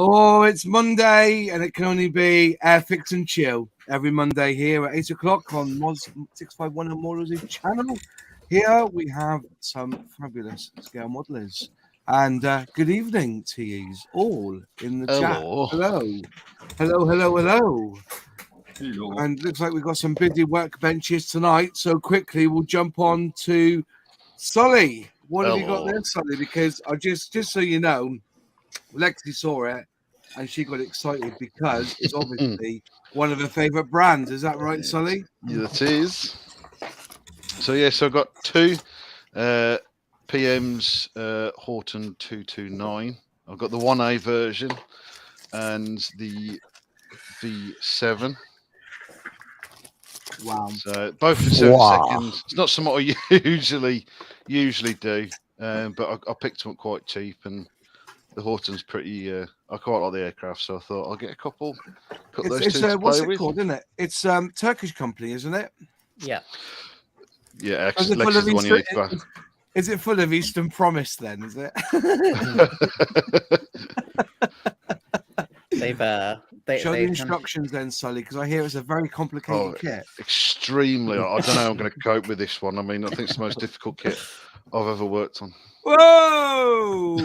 Oh, it's Monday, and it can only be Airfix and Chill every Monday here at 8 o'clock on Moz 651 and Models channel. Here we have some fabulous scale modelers. And good evening to you all in the chat. Hello. Hello, hello, hello. Hello. And looks like we've got some busy workbenches tonight. So quickly, we'll jump on to Sully. What have you got there, Sully? Because I just so you know, Lexi saw it and she got excited because it's obviously one of her favorite brands. Is that right, Sully? Yeah, it is. So yes, I've got two PM's Horton 229. I've got the 1A version and the V7. Wow. So both in 7 seconds. It's not something I usually do, but I picked them up quite cheap, and the Horton's pretty. I quite like the aircraft, so I thought I'll get a couple. Put those two to what's play it with. called, isn't it? It's Turkish company, isn't it? Yeah. Yeah, Lex is the one you need to buy. Is it full of Eastern Promise then? Is it? Show the instructions then, Sully, because I hear it's a very complicated kit. Extremely. I don't know how I'm going to cope with this one. I mean, I think it's the most difficult kit I've ever worked on. Whoa!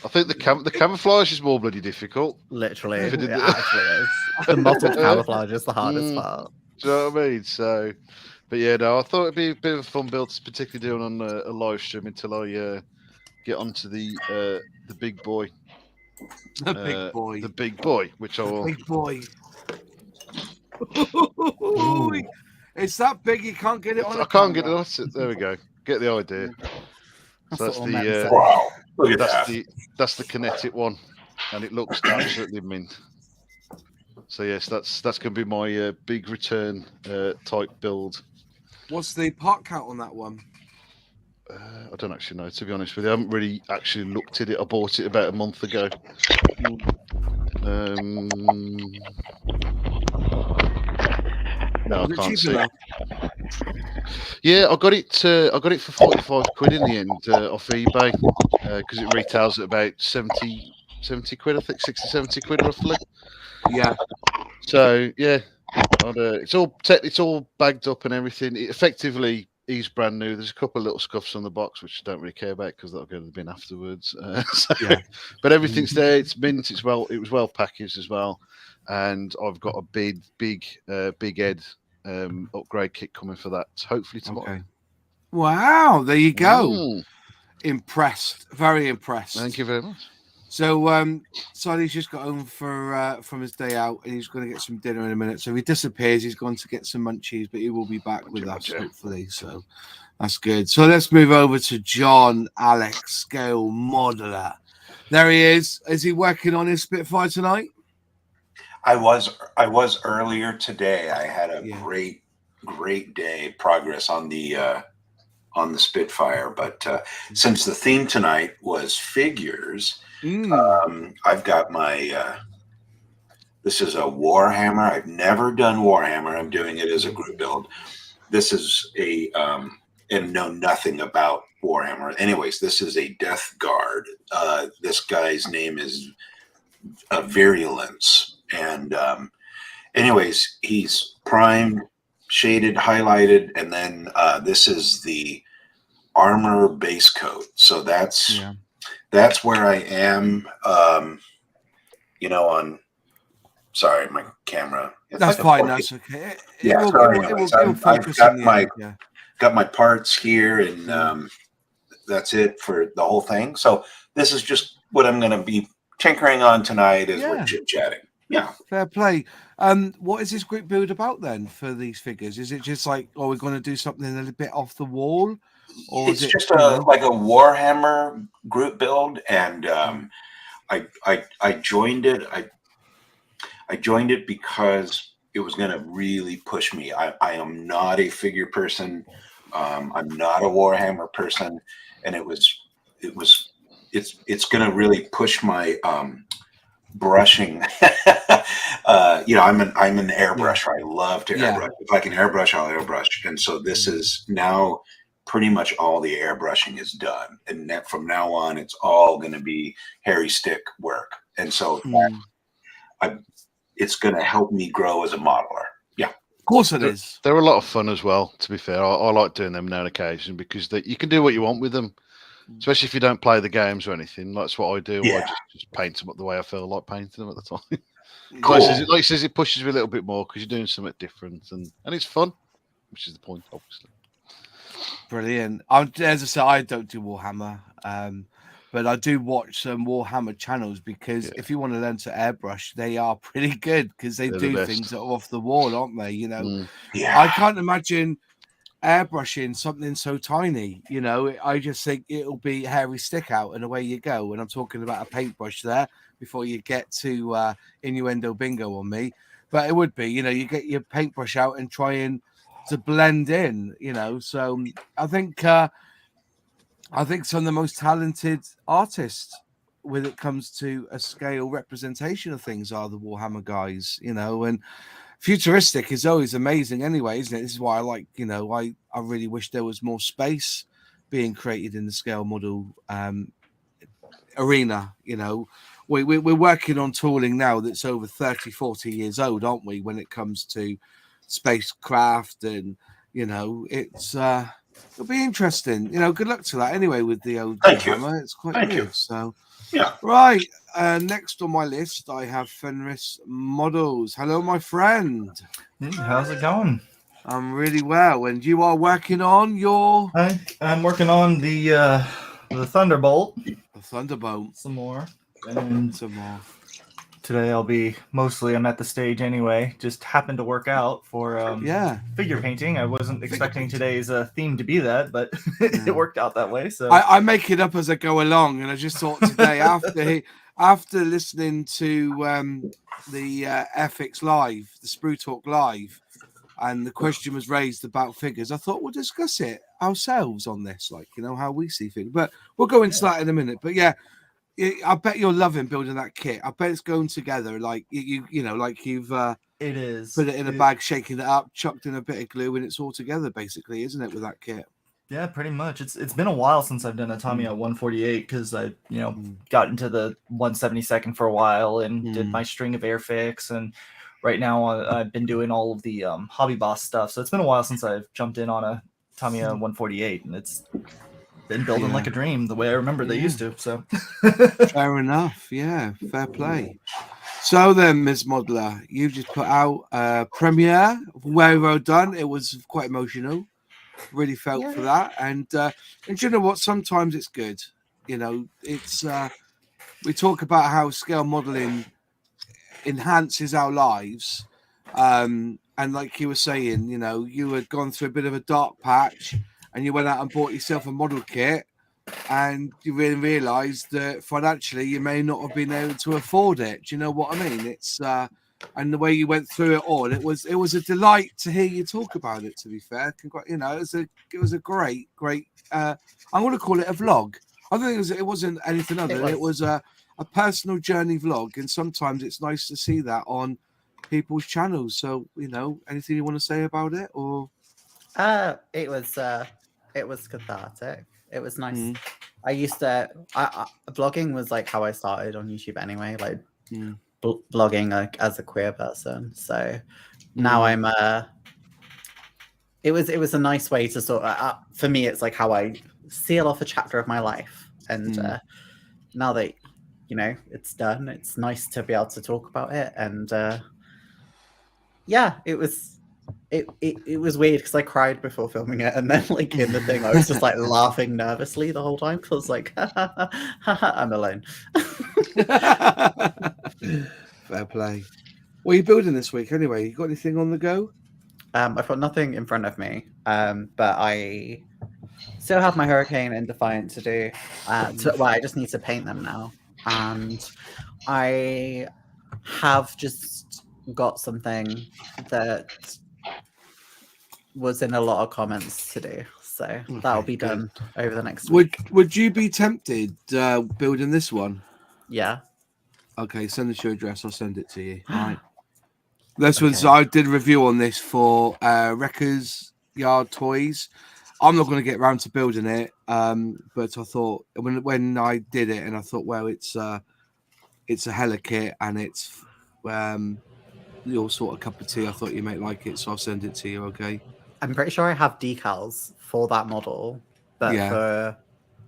I think the camouflage is more bloody difficult. Literally, it actually is. The mottled camouflage is the hardest part. Do you know what I mean? So, but yeah, no, I thought it'd be a bit of a fun build, particularly doing on a live stream until I get onto the big boy. The big boy, which I will. Big boy. It's that big you can't get it on. I can't get it on. There we go. Get the idea. So that's the wow. Look at that. That's the kinetic one, and it looks absolutely mint. So yes, that's going to be my big return type build. What's the part count on that one? I don't actually know, to be honest with you. I haven't really actually looked at it. I bought it about a month ago. No, I can't see. Yeah, I got it for 45 quid in the end off eBay because it retails at about 70 quid, I think 60, 70 quid roughly. Yeah. So yeah, it's all bagged up and everything. It effectively is brand new. There's a couple of little scuffs on the box which I don't really care about because that'll go to the bin afterwards. But everything's there. It's mint. It was well packaged as well. And I've got a big head upgrade kit coming for that, hopefully tomorrow. Okay. Wow, there you go. Impressed, very impressed. Thank you very much. So, Sally's just got home from his day out, and he's going to get some dinner in a minute. So if he disappears, he's going to get some munchies, but he will be back with us hopefully. So that's good. So let's move over to John Alex, scale modeler. There he is. Is he working on his Spitfire tonight? I was earlier today. I had a great day progress on the Spitfire, but since the theme tonight was figures, I've got my this is a Warhammer. I've never done Warhammer. I'm doing it as a group build. This is a and know nothing about Warhammer. Anyways, this is a Death Guard. This guy's name is Virulence. And anyways, he's primed, shaded, highlighted, and then this is the armor base coat. So that's where I am. On sorry, my camera. That's fine. That's okay. I've got my parts here, and that's it for the whole thing. So this is just what I'm going to be tinkering on tonight as we're chit chatting. Yeah, fair play. What is this group build about then for these figures? Is it just like, we're going to do something a little bit off the wall, or it's just like a Warhammer group build? And I joined it. I joined it because it was going to really push me. I am not a figure person. I'm not a Warhammer person, and it's going to really push my brushing. I'm an airbrusher. I love to airbrush. If I can airbrush, I'll airbrush. And so this is now pretty much all the airbrushing is done, and from now on, it's all going to be hairy stick work. And so it's going to help me grow as a modeler. Yeah, of course it is. They're a lot of fun as well. To be fair, I like doing them now on occasion because you can do what you want with them. Especially if you don't play the games or anything. That's what I do. Yeah. I just paint them up the way I feel like painting them at the time. Cool. Like he says, it pushes me a little bit more because you're doing something different and it's fun, which is the point, obviously. Brilliant. As I said, I don't do Warhammer, but I do watch some Warhammer channels because if you want to learn to airbrush, they are pretty good because they're do things that are off the wall, aren't they? You know, I can't imagine airbrushing something so tiny. You know, I just think it'll be hairy stick out and away you go. And I'm talking about a paintbrush there before you get to innuendo bingo on me. But it would be, you know, you get your paintbrush out and trying to blend in, you know. So I think some of the most talented artists when it comes to a scale representation of things are the Warhammer guys, you know. And futuristic is always amazing anyway, isn't it? This is why I like, you know, I really wish there was more space being created in the scale model arena. You know, we're working on tooling now that's over 30, 40 years old, aren't we, when it comes to spacecraft? And, you know, it'll be interesting. You know, good luck to that anyway with the old Hammer. It's quite good. So, yeah. Right. Next on my list, I have Fenris Models. Hello, my friend. Hey, how's it going? I'm really well. And you are working on your... I'm working on the Thunderbolt. The Thunderbolt. Some more. And some more. Today I'm at the stage anyway. Just happened to work out for figure painting. I wasn't expecting today's theme to be that, but it worked out that way. So I make it up as I go along, and I just thought today after listening to the Airfix Live, the Sprue Talk Live, and the question was raised about figures, I thought we'll discuss it ourselves on this, like, you know, how we see figures. But we'll go into that in a minute. But yeah, I bet you're loving building that kit. I bet it's going together like you know, like you've it is put it in a bag, shaking it up, chucked in a bit of glue, and it's all together basically, isn't it, with that kit? Yeah, pretty much. It's been a while since I've done a Tamiya 148 because I got into the 172nd for a while and did my string of Airfix, and right now I've been doing all of the Hobby Boss stuff. So it's been a while since I've jumped in on a Tamiya 148, and it's been building like a dream the way I remember they used to. So fair enough. Yeah, fair play. So then, Ms. Modeler, you've just put out a premiere, very well done. It was quite emotional. Really felt for that. And you know what? Sometimes it's good. You know, it's we talk about how scale modeling enhances our lives. And like you were saying, you know, you had gone through a bit of a dark patch and you went out and bought yourself a model kit, and you really realized that financially you may not have been able to afford it. Do you know what I mean? It's and the way you went through it all, it was a delight to hear you talk about it. To be fair, you know, it was a great. I'm going to call it a vlog. I think it wasn't anything other. It was a personal journey vlog, and sometimes it's nice to see that on people's channels. So, you know, anything you want to say about it, or? It was cathartic. It was nice. I used to. Blogging was like how I started on YouTube anyway. Like blogging like as a queer person. So now I'm. It was a nice way to sort of. For me, it's like how I seal off a chapter of my life. And now that it's done, it's nice to be able to talk about it. And it was. It was weird because I cried before filming it, and then like in the thing I was just like laughing nervously the whole time because I was like, I'm alone. Fair play. What are you building this week anyway? You got anything on the go? I've got nothing in front of me, but I still have my Hurricane and Defiant to do. I just need to paint them now, and I have just got something that was in a lot of comments to do, so that'll be good. done over the next week. Would you be tempted building this one? Yeah. Okay, send us your address. I'll send it to you. All right. This was Okay. I did a review on this for Wreckers Yard Toys. I'm not going to get around to building it, but I thought when I did it, and I thought, well, it's a hella kit, and it's your sort of cup of tea. I thought you might like it, so I'll send it to you. Okay. I'm pretty sure I have decals for that model, but Yeah. for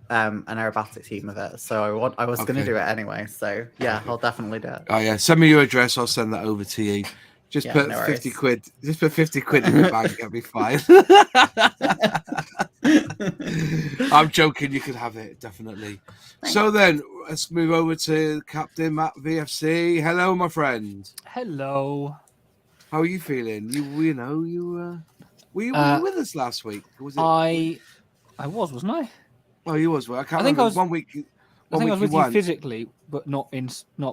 an aerobatic team of it. So I was going to Okay. do it anyway. So yeah, I'll definitely do it. Oh yeah, send me your address. I'll send that over to you. Just Yeah, put no 50 worries. quid. Just put 50 quid in the bank. That'll be fine. I'm joking. You could have it definitely. Thanks. So then, let's move over to Captain Matt VFC. Hello, my friend. Hello. How are you feeling? Were you with us last week? Was it? I wasn't I? Oh, you was. Well, I can't I think remember. I was- One week. I think I was with you weren't. physically, but not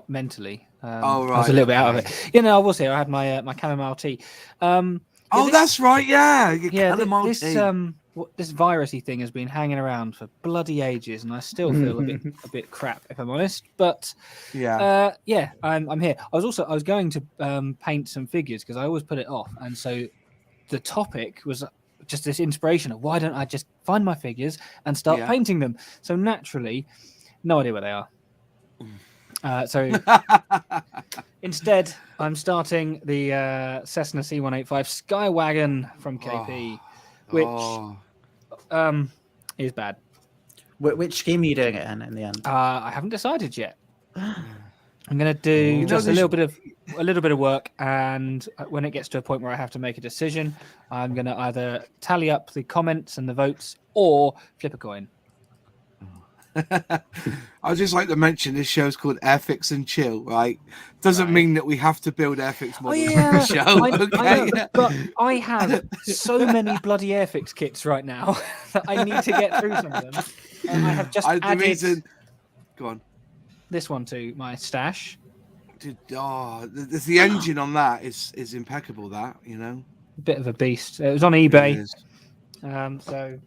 mentally. Oh, I was a right, little bit out of okay. it. I was here. I had my my chamomile tea. Oh, this- that's right. Yeah. This this virusy thing has been hanging around for bloody ages, and I still feel a bit crap, if I'm honest. But Yeah. I'm here. I was going to paint some figures because I always put it off, and so the topic was just this inspiration of why don't I just find my figures and start Yeah. painting them? So naturally, no idea where they are. So instead, I'm starting the Cessna C185 Skywagon from KP, which is bad. Which scheme are you doing it in the end? I haven't decided yet. I'm going to do Oh. just a little bit of work, and when it gets to a point where I have to make a decision, I'm going to either tally up the comments and the votes or flip a coin. I'd just like to mention this show's called Airfix and Chill, right? Doesn't Right. mean that we have to build Airfix models for yeah. the show. I Okay. know, but I have so many bloody Airfix kits right now that I need to get through some of them. I have just added Go on. this one to my stash. Dude, the engine on that is impeccable. That A bit of a beast. It was on It eBay, is. so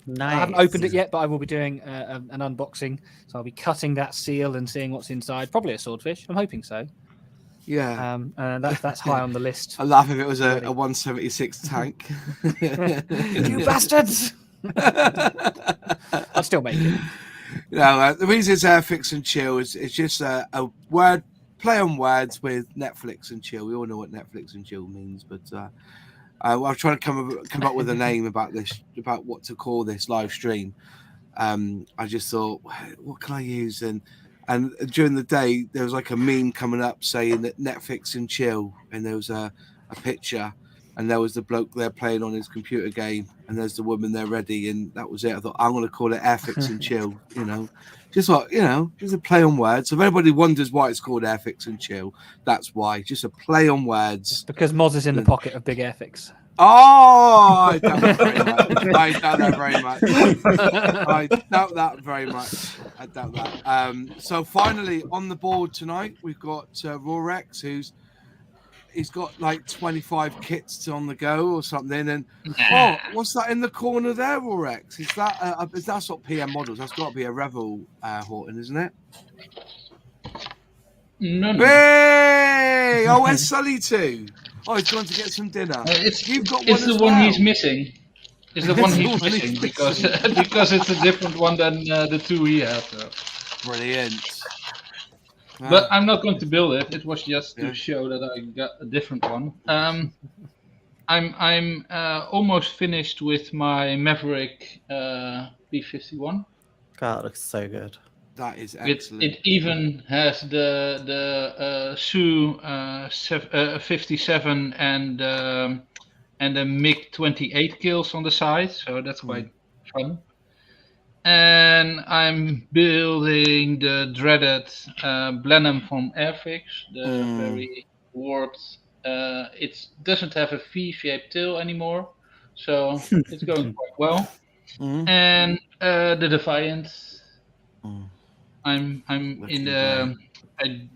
Nice. I haven't opened it yet, but I will be doing an unboxing. So I'll be cutting that seal and seeing what's inside. Probably a swordfish. I'm hoping so. Yeah. That's high on the list. I'd laugh if it was a 176 tank. You bastards! I'll still make it. No, the reason it's Airfix and Chill is it's just a word play on words with Netflix and chill. We all know what Netflix and chill means, but I was trying to come up with a name about what to call this live stream. I just thought, what can I use? And during the day, there was like a meme coming up saying that Netflix and chill, and there was a picture, and there was the bloke there playing on his computer game, and there's the woman there ready, and that was it. I thought, I'm going to call it Airfix and chill, just a play on words. So if anybody wonders why it's called Airfix and chill, that's why. Just a play on words. Because Moz is in the pocket of Big Airfix. Oh, I doubt that very much. I doubt that very much. So finally on the board tonight, we've got Rorex, he's got like 25 kits on the go or something. And what's that in the corner there, Rorex? Is that's not PM models? That's got to be a Revel Horton, isn't it? No. Hey! Oh, where's Sully too? Oh, he's gone to get some dinner. You've got one It's the as one well. he's missing. It's the one he's missing because it's a different one than the two he had. So. Brilliant. But I'm not going to build it. It was just to show that I got a different one. I'm almost finished with my Maverick B51. God, it looks so good. That is excellent. It even has the Su 57 and the MiG 28 kills on the side, so that's quite fun. And I'm building the dreaded Blenheim from Airfix, the very warped. It doesn't have a V-shaped tail anymore, so it's going quite well. And the Defiant. I'm in the. I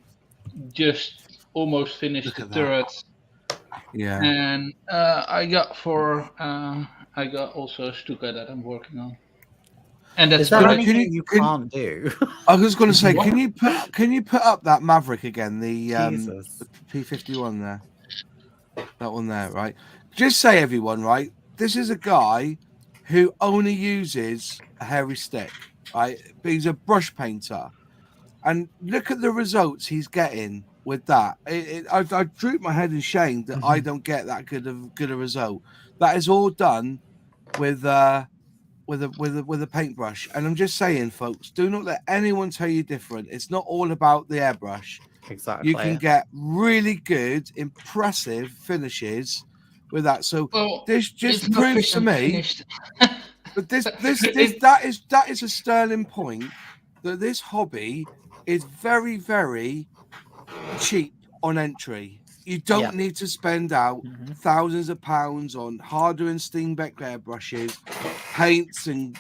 just almost finished the turret. Yeah. And I got also a Stuka that I'm working on. And that's Is there why anything you can't do? I was going to say, What? can you put up that Maverick again? The Jesus. P51 there, that one there, right? Just say, everyone, right? This is a guy who only uses a hairy stick, right? But he's a brush painter, and look at the results he's getting with that. I droop my head in shame that I don't get that good a result. That is all done with a paintbrush. And I'm just saying, folks, do not let anyone tell you different. It's not all about the airbrush. Exactly. You can get really good, impressive finishes with that. So this just proves to me but that is a sterling point, that this hobby is very, very cheap on entry. You don't need to spend out thousands of pounds on Harder and Steenbeck airbrushes, paints, and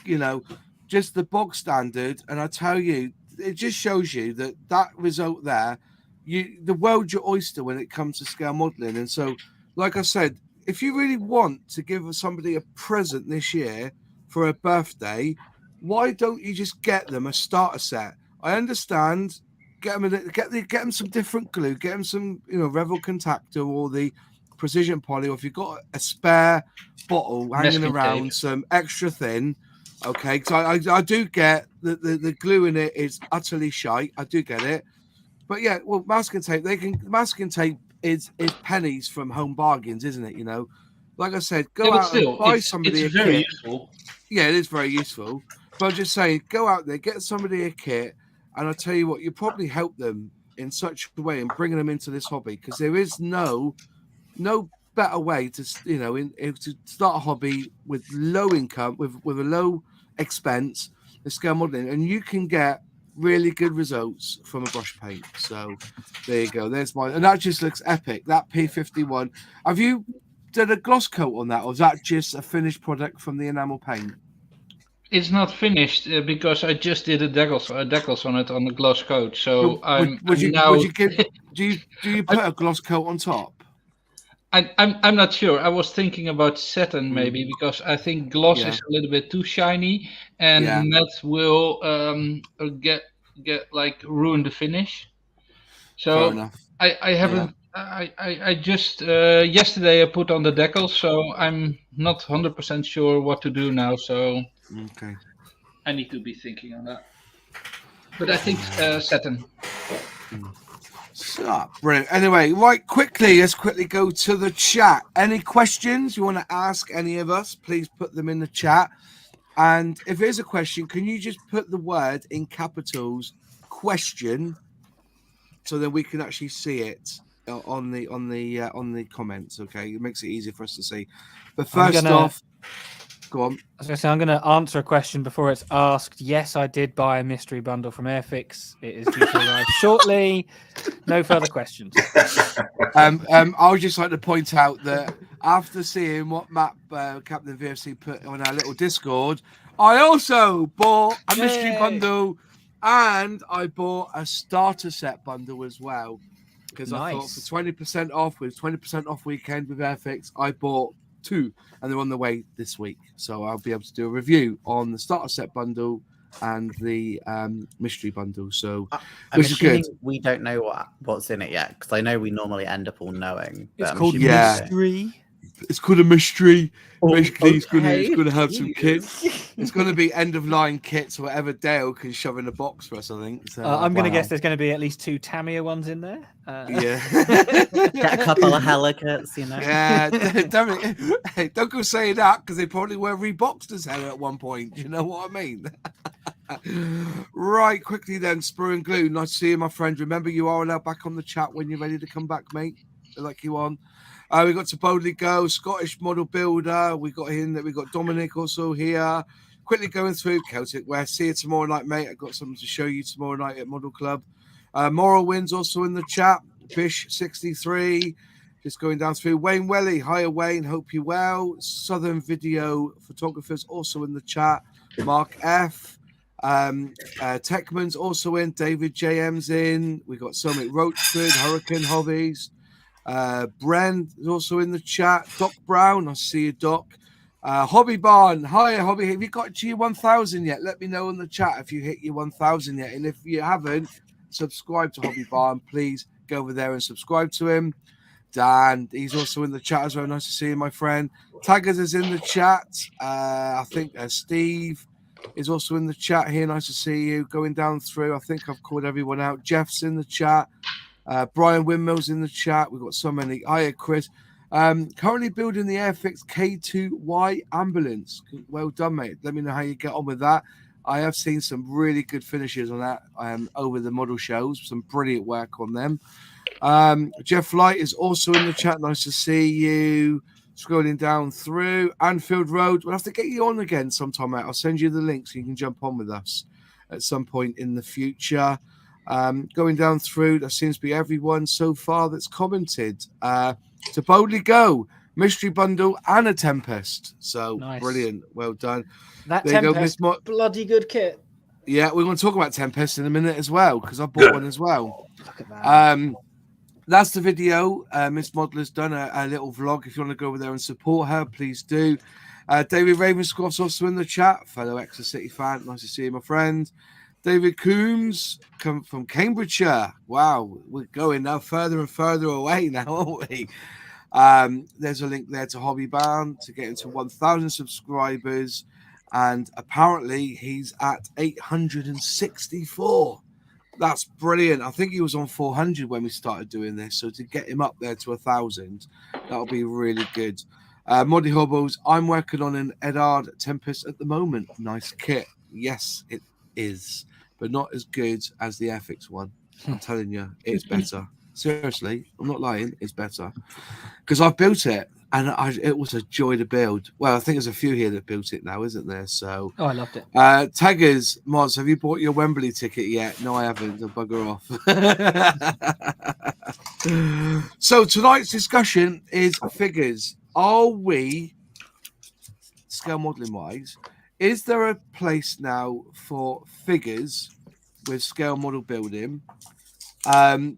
just the bog standard. And I tell you, it just shows you that result there, the world's your oyster when it comes to scale modeling. And so, like I said, if you really want to give somebody a present this year for a birthday, why don't you just get them a starter set? I understand. Get them some different glue. Get them some, Revel Contactor or the Precision Poly, or if you've got a spare bottle hanging around, some extra thin. Okay, because I do get the glue in it is utterly shite. I do get it, but yeah, well, masking tape. Masking tape is pennies from Home Bargains, isn't it? Like I said, go out and buy somebody a kit. Useful. Yeah, it is very useful. But I'm just saying, go out there, get somebody a kit. And I'll tell you what, you probably help them in such a way and bringing them into this hobby, because there is no better way to to start a hobby with low income, with a low expense, the scale modeling, and you can get really good results from a brush paint. So there you go. There's mine, and that just looks epic. That P51. Have you done a gloss coat on that, or is that just a finished product from the enamel paint? It's not finished because I just did a decals on it on the gloss coat. So do you put a gloss coat on top? I'm not sure. I was thinking about satin maybe, because I think gloss is a little bit too shiny, and matte will get like ruin the finish. So fair enough. I haven't. I just yesterday I put on the decals, so I'm not 100% sure what to do now. So okay, I need to be thinking on that. But I think satin. So brilliant. Anyway, let's quickly go to the chat. Any questions you want to ask any of us, please put them in the chat. And if there's a question, can you just put the word in question, so that we can actually see it on the comments? Okay, it makes it easier for us to see. But first off, go on. I was going to say, I'm going to answer a question before it's asked. Yes, I did buy a mystery bundle from Airfix. It is due to arrive shortly. No further questions. I would just like to point out that after seeing what Matt, Captain VFC, put on our little Discord, I also bought a mystery bundle, and I bought a starter set bundle as well, because I thought for 20% off, with 20% off weekend with Airfix, I bought 2, and they're on the way this week, so I'll be able to do a review on the starter set bundle and the mystery bundle. So which is good. We don't know what's in it yet, because I know we normally end up all knowing. It's called mystery. It's called a mystery. Basically, okay. it's going to have some kits. It's going to be end of line kits, or whatever Dale can shove in a box for us, I think. So, I'm going to guess there's going to be at least 2 Tamiya ones in there. Yeah. Get a couple of Helicats, Yeah, don't go saying that, because they probably were reboxed as hell at one point. You know what I mean? Right, quickly then, Sprue and Glue. Nice to see you, my friend. Remember, you are allowed back on the chat when you're ready to come back, mate. I like you on. We got To Boldly Go, Scottish model builder. We got Dominic also here. Quickly going through Celtic West. See you tomorrow night, mate. I've got something to show you tomorrow night at Model Club. Morrowind's also in the chat. Bish63. Just going down through. Wayne Welly. Hiya, Wayne. Hope you're well. Southern Video Photographers also in the chat. Mark F. Techman's also in. David JM's in. We got Summit Roachford, Hurricane Hobbies. Bren is also in the chat. Doc Brown, I see you, Doc. Hobby Barn, hi Hobby. Have you got to your 1,000 yet? Let me know in the chat if you hit your 1,000 yet. And if you haven't, subscribe to Hobby Barn. Please go over there and subscribe to him. Dan, he's also in the chat as well. Nice to see you, my friend. Taggers is in the chat. I think Steve is also in the chat here. Nice to see you. Going down through, I think I've called everyone out. Jeff's in the chat. Brian Windmill's in the chat. We've got so many. Hiya, Chris. Currently building the Airfix K2Y ambulance. Well done, mate. Let me know how you get on with that. I have seen some really good finishes on that over the model shows. Some brilliant work on them. Jeff Light is also in the chat. Nice to see you. Scrolling down through Anfield Road. We'll have to get you on again sometime, mate. I'll send you the link so you can jump on with us at some point in the future. Going down through, there seems to be everyone so far that's commented. To Boldly Go, Mystery Bundle, and a Tempest. So Nice. Brilliant. Well done. That There you go, Tempest, Miss bloody good kit. Yeah, we're going to talk about Tempest in a minute as well, because I bought one as well. Look at that. That's the video. Miss Modeler's done a little vlog. If you want to go over there and support her, please do. David Ravenscroft's also in the chat, fellow Exeter City fan. Nice to see you, my friend. David Coombs come from Cambridgeshire. Wow, we're going now further and further away now, aren't we? There's a link there to Hobby Barn to get into 1,000 subscribers, and apparently he's at 864. That's brilliant. I think he was on 400 when we started doing this, so to get him up there to 1,000, that'll be really good. Moddy Hobbles, I'm working on an Edard Tempest at the moment. Nice kit. Yes, it is, but not as good as the Airfix one. I'm telling you, it's better. Seriously, I'm not lying. It's better because I've built it, and it was a joy to build. Well, I think there's a few here that built it now, isn't there? So, Oh, I loved it. Taggers, Moz, have you bought your Wembley ticket yet? No, I haven't. I'll bugger off. So tonight's discussion is figures. Are we, scale modeling wise, is there a place now for figures with scale model building?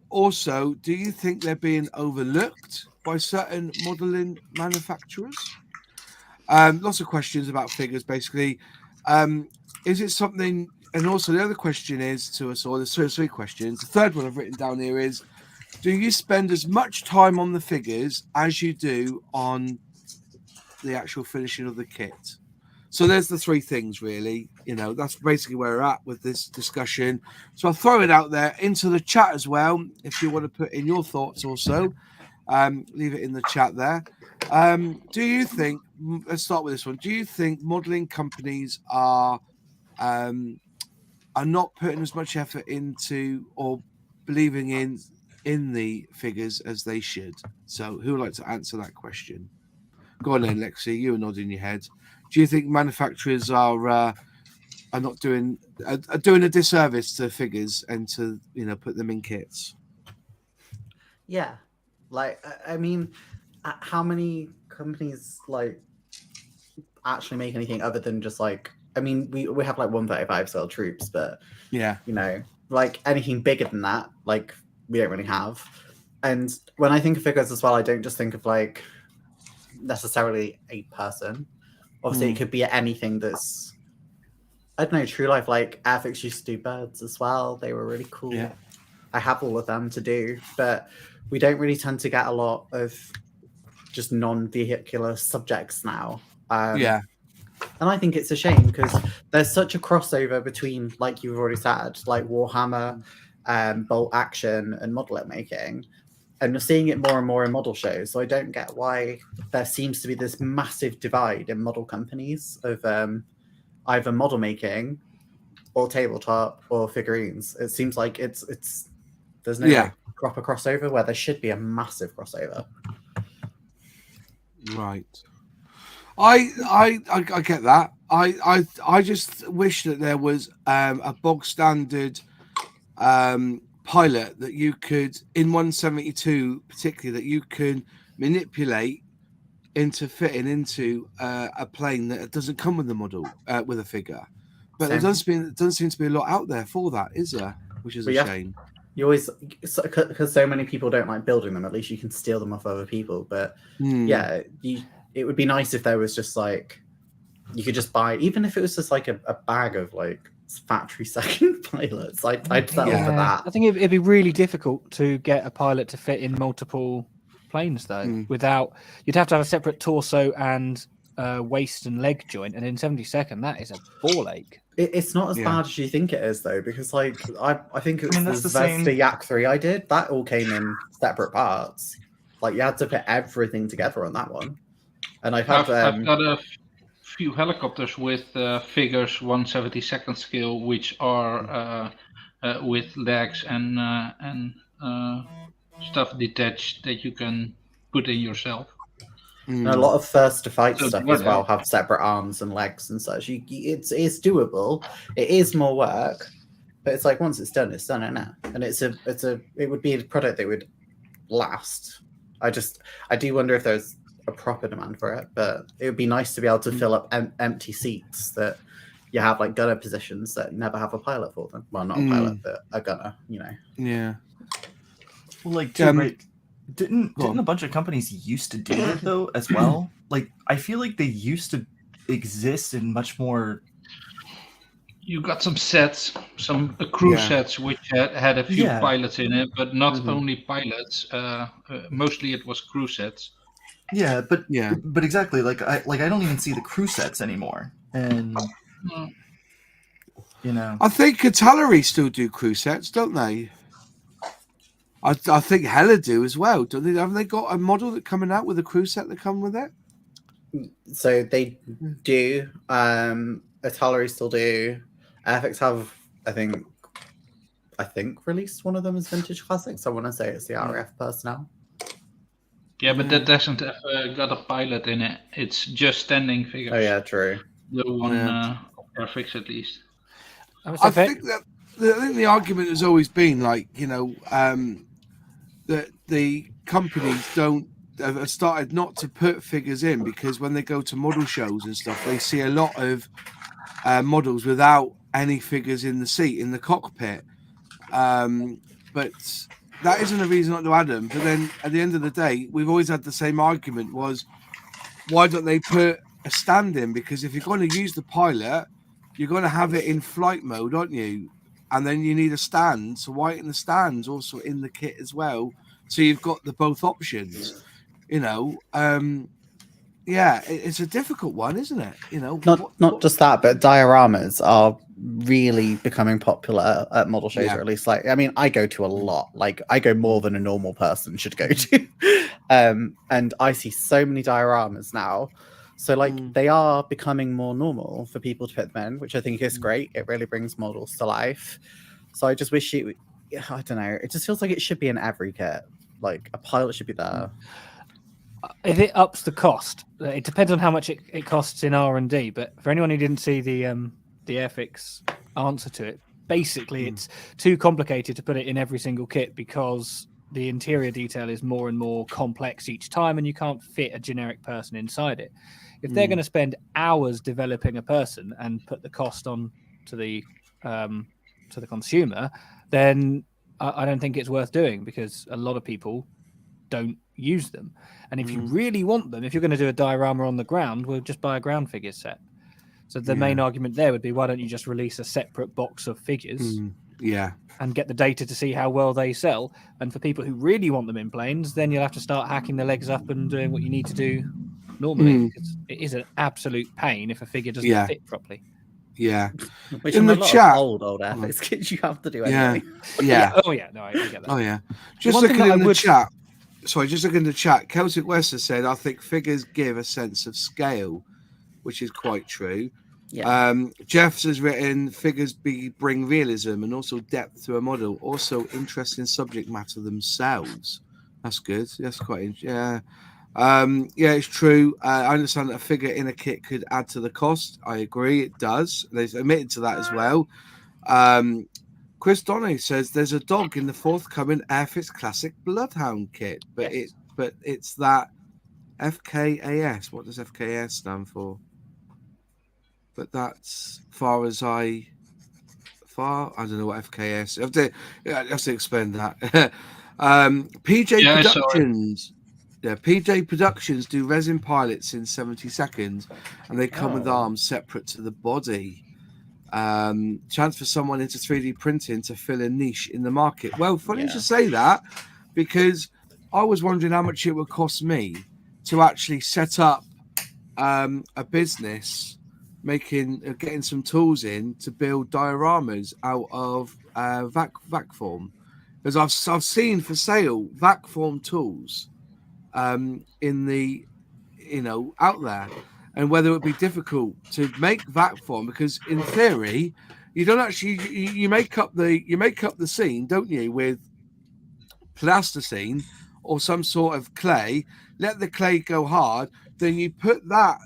Also, do you think they're being overlooked by certain modeling manufacturers? Lots of questions about figures, basically. Is it something? And also, the other question is to us, or there's three questions. The third one I've written down here is: do you spend as much time on the figures as you do on the actual finishing of the kit? So there's the three things, really. You know, that's basically where we're at with this discussion. So I'll throw it out there into the chat as well. If you want to put in your thoughts also, leave it in the chat there. Do you think, let's start with this one. Do you think modeling companies are not putting as much effort into or believing in the figures as they should? So who would like to answer that question? Go on then, Lexi. You were nodding your head. Do you think manufacturers are not doing a disservice to figures and to put them in kits? Yeah, like I mean, how many companies like actually make anything other than just like? I mean, we have like 135 scale troops, but yeah, like anything bigger than that, like we don't really have. And when I think of figures as well, I don't just think of like necessarily a person. Obviously, it could be anything that's, I don't know, true life. Like Airfix used to do birds as well. They were really cool. Yeah. I have all of them to do, but we don't really tend to get a lot of just non-vehicular subjects now. Yeah. And I think it's a shame because there's such a crossover between, like you've already said, like Warhammer, bolt action, and model making. And you're seeing it more and more in model shows. So I don't get why there seems to be this massive divide in model companies of either model making or tabletop or figurines. It seems like it's there's no proper crossover where there should be a massive crossover. Right. I get that. I just wish that there was a bog standard pilot that you could, in 172 particularly, that you can manipulate into fitting into a plane that doesn't come with the model, with a figure. But there doesn't seem to be a lot out there for that, is there? Which is a shame. You always, because so many people don't like building them. At least you can steal them off other people. But yeah, it would be nice if there was just like you could just buy, even if it was just like a bag of like factory second pilots. I'd settle for that. I think it'd be really difficult to get a pilot to fit in multiple planes though. Without, you'd have to have a separate torso and waist and leg joint, and in 72nd that is a ball ache. It's not as bad as you think it is though, because like I think it was that's the the same. Vesta Yak 3 I did. That all came in separate parts. Like you had to put everything together on that one. And I've got a few helicopters with figures 1/72nd scale, which are with legs and stuff detached that you can put in yourself. And a lot of first to fight stuff as well have separate arms and legs and such. It's doable. It is more work, but it's like once it's done, isn't it? And it would be a product that would last. I do wonder if there's a proper demand for it, but it would be nice to be able to fill up empty seats that you have like gunner positions that never have a pilot for them. Well, not a pilot, but a gunner. You know. Yeah. Well, like right. Didn't a bunch of companies used to do it though as well? Like I feel like they used to exist in much more. You got some sets, some crew sets which had a few pilots in it, but not only pilots. Mostly it was crew sets. Yeah, but exactly. Like I don't even see the crew sets anymore, and you know. I think Catalari still do crew sets, don't they? I think Hella do as well. Don't they? Haven't they got a model that coming out with a crew set that come with it? So they do. Atari still do. Airfix have, I think released one of them as vintage classics. I want to say it's the RAF personnel. Yeah, but that doesn't have got a pilot in it. It's just standing figures. Oh yeah, true. The one Airfix at least. I think the argument has always been like, you know, that the companies have started not to put figures in because when they go to model shows and stuff, they see a lot of models without any figures in the cockpit. But that isn't a reason not to add them. But then at the end of the day, we've always had the same argument was, why don't they put a stand in? Because if you're going to use the pilot, you're going to have it in flight mode, aren't you? And then you need a stand. So why in the stands also in the kit as well? So you've got the both options, you know. It's a difficult one, isn't it? You know, not just that, but dioramas are really becoming popular at model shows, or at least like, I mean, I go to a lot. Like I go more than a normal person should go to, and I see so many dioramas now. So like they are becoming more normal for people to put them in, which I think is great. It really brings models to life. So I just wish I don't know. It just feels like it should be in every kit. Like a pilot should be there. If it ups the cost, it depends on how much it costs in R&D. But for anyone who didn't see the Airfix answer to it, basically it's too complicated to put it in every single kit because the interior detail is more and more complex each time, and you can't fit a generic person inside it. If they're going to spend hours developing a person and put the cost on to the consumer, then I don't think it's worth doing because a lot of people don't use them. And if you really want them, if you're going to do a diorama on the ground, we'll just buy a ground figure set. So the main argument there would be, why don't you just release a separate box of figures and get the data to see how well they sell? And for people who really want them in planes, then you'll have to start hacking the legs up and doing what you need to do normally, because it is an absolute pain if a figure doesn't fit properly. Yeah. Which in the chat, old Airfix kits you have to do I anyway. get that. Oh yeah. Just looking in the chat. Sorry, just looking in the chat. Celtic Wester said, "I think figures give a sense of scale," which is quite true. Yeah. Jeff has written, "Figures bring realism and also depth to a model. Also, interesting subject matter themselves." That's good. That's quite interesting. Yeah, it's true. I understand that a figure in a kit could add to the cost. I agree, it does. They've admitted to that as well. Chris Donny says there's a dog in the forthcoming Airfix Classic Bloodhound kit, but it's that FKAS. What does FKAS stand for? But that's far as far. I don't know what FKS. I have to explain that. PJ Yeah, I saw it. Productions. Yeah, PJ Productions do resin pilots in 70 seconds, and they come with arms separate to the body. Chance for someone into 3D printing to fill a niche in the market. Well, funny you should say that, because I was wondering how much it would cost me to actually set up a business, getting some tools in to build dioramas out of vac form, because I've seen for sale vac form tools in the out there, and whether it would be difficult to make vac form, because in theory you don't actually you make up the scene, don't you, with plasticine or some sort of clay, let the clay go hard, then you put that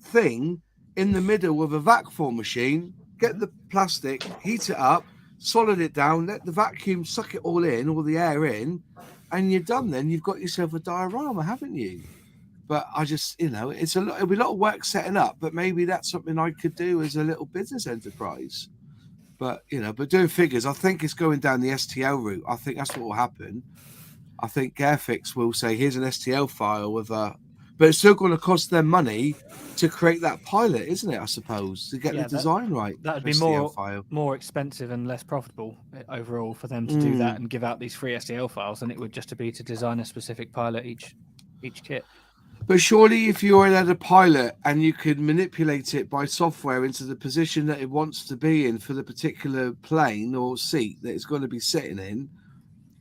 thing in the middle of a vac form machine, get the plastic, heat it up, solid it down, let the vacuum suck it all the air in, and you're done. Then you've got yourself a diorama, haven't you? But I just, it'll be a lot of work setting up, but maybe that's something I could do as a little business enterprise. But doing figures, I think it's going down the STL route. I think that's what will happen. I think Airfix will say, here's an STL file but it's still going to cost them money to create that pilot, isn't it? I suppose, to get the design right. That would be more expensive and less profitable overall for them to do that and give out these free STL files than it would just to be to design a specific pilot each kit. But surely if you already had a pilot and you could manipulate it by software into the position that it wants to be in for the particular plane or seat that it's going to be sitting in,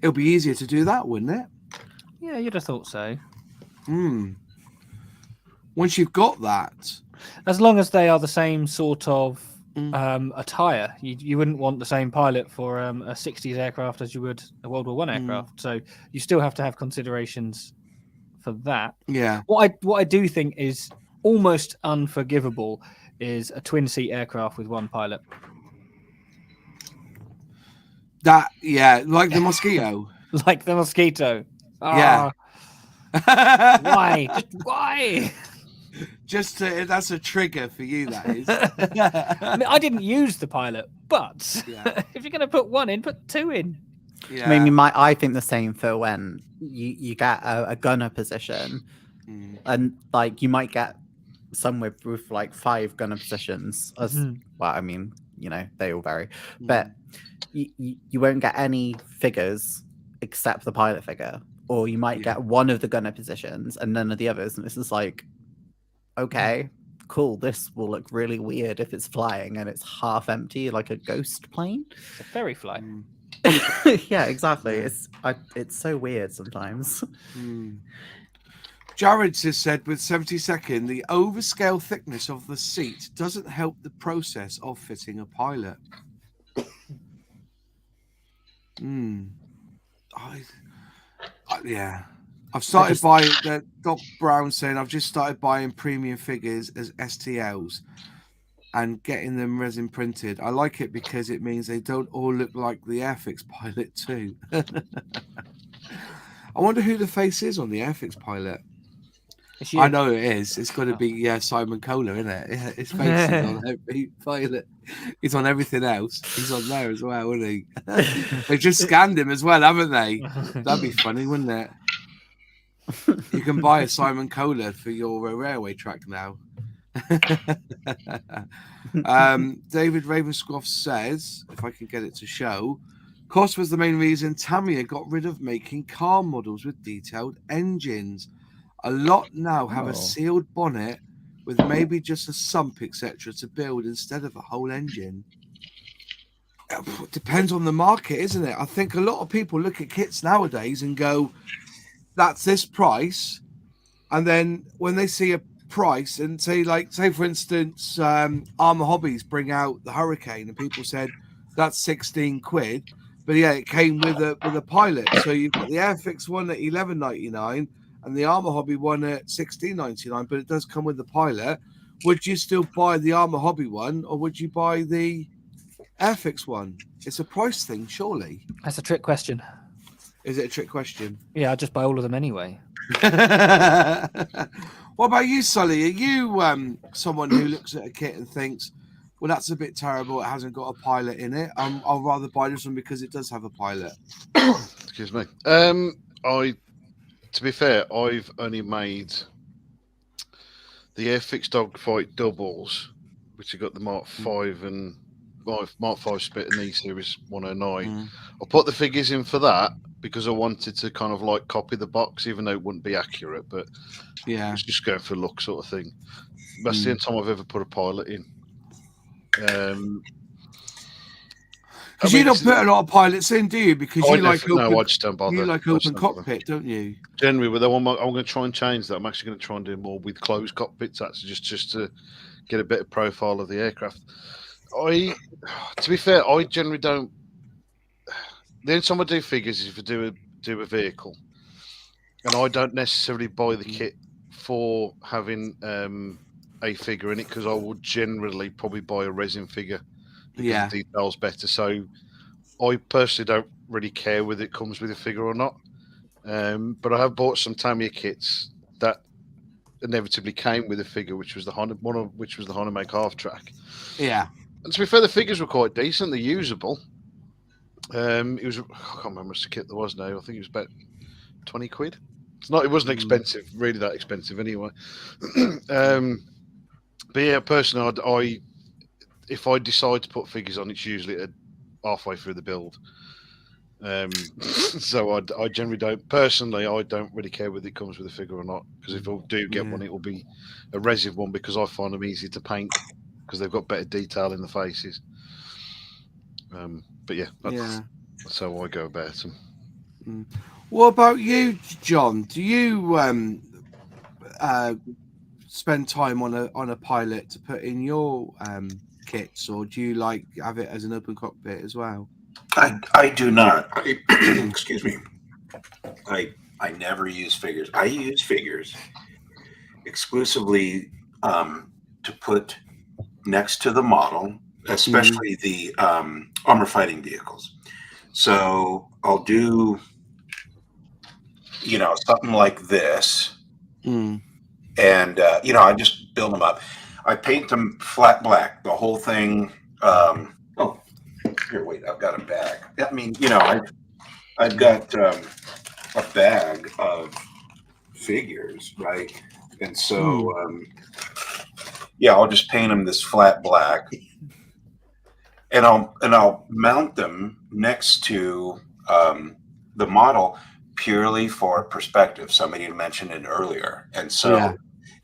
it'll be easier to do that, wouldn't it? Yeah, you'd have thought so. Once you've got that. As long as they are the same sort of attire. You wouldn't want the same pilot for a 60s aircraft as you would a World War I aircraft. So you still have to have considerations for that. Yeah. What I do think is almost unforgivable is a twin seat aircraft with one pilot. Like the Mosquito. Like the Mosquito. Yeah. Why? Why? That's a trigger for you, that is. I mean, I didn't use the pilot, but if you're going to put one in, put two in. Yeah. I mean, I think the same for when you get a gunner position, and like you might get some with like 5 gunner positions. Well, I mean, they all vary, but you won't get any figures except the pilot figure, or you might get one of the gunner positions and none of the others, and this is like, okay, cool, this will look really weird if it's flying and it's half empty like a ghost plane. It's a ferry flight. Yeah, exactly. It's so weird sometimes. Jared just said, with 72nd, the overscale thickness of the seat doesn't help the process of fitting a pilot. I've started buying, Doc Brown saying, I've just started buying premium figures as STLs and getting them resin printed. I like it because it means they don't all look like the Airfix pilot too. I wonder who the face is on the Airfix pilot. I know it is. It's got to be Simon Kohler, isn't it? His face is on every pilot. He's on everything else. He's on there as well, isn't he? They've just scanned him as well, haven't they? That'd be funny, wouldn't it? You can buy a Simon Kohler for your railway track now. David Ravenscroft says, if I can get it to show, cost was the main reason Tamiya got rid of making car models with detailed engines. A lot now have a sealed bonnet with maybe just a sump, etc., to build instead of a whole engine. It depends on the market, isn't it? I think a lot of people look at kits nowadays and go, that's this price. And then when they see a price and say for instance, Armour Hobbies bring out the Hurricane and people said that's 16 quid. But yeah, it came with a pilot. So you've got the Airfix one at $11.99 and the Armour Hobby one at $16.99, but it does come with the pilot. Would you still buy the Armour Hobby one, or would you buy the Airfix one? It's a price thing, surely. That's a trick question. Is it a trick question? Yeah, I'd just buy all of them anyway. What about you, Sully? Are you someone who looks at a kit and thinks, well, that's a bit terrible. It hasn't got a pilot in it. I'll rather buy this one because it does have a pilot. Excuse me. To be fair, I've only made the Airfix Dogfight doubles, which have got the Mark 5 and Mark 5 split and E-Series 109. I put the figures in for that because I wanted to kind of like copy the box, even though it wouldn't be accurate, but yeah, it's just going for look sort of thing. That's the only time I've ever put a pilot in. Because you don't put a lot of pilots in, do you? Because you like open, no, I just don't bother. You like open cockpit, don't you? Generally, with the one, I'm going to try and change that. I'm actually going to try and do more with closed cockpits. That's just to get a better profile of the aircraft. To be fair, I generally don't. The only time I do figures is if I do a vehicle, and I don't necessarily buy the kit for having a figure in it because I would generally probably buy a resin figure because the detail's better. So I personally don't really care whether it comes with a figure or not. But I have bought some Tamiya kits that inevitably came with a figure, which was the Honda, which was the Honda Make half track. Yeah. And to be fair, the figures were quite decent. They're usable. It was, I can't remember what kit there was now. I think it was about 20 quid. It wasn't expensive, really that expensive anyway. But yeah, personally, if I decide to put figures on, it's usually halfway through the build. So I generally don't. Personally, I don't really care whether it comes with a figure or not. Because if I do get one, it will be a resin one because I find them easy to paint because they've got better detail in the faces. But yeah, that's how I go about them. What about you, John? Do you spend time on a pilot to put in your kits, or do you like have it as an open cockpit as well? I do not. Excuse me. I never use figures. I use figures exclusively to put next to the model, especially the armor fighting vehicles. So I'll do, something like this, and I just build them up. I paint them flat black, the whole thing. Here, wait, I've got a bag. I mean, I've got a bag of figures, right? And so, I'll just paint them this flat black, and I'll mount them next to the model purely for perspective. Somebody mentioned it earlier, and so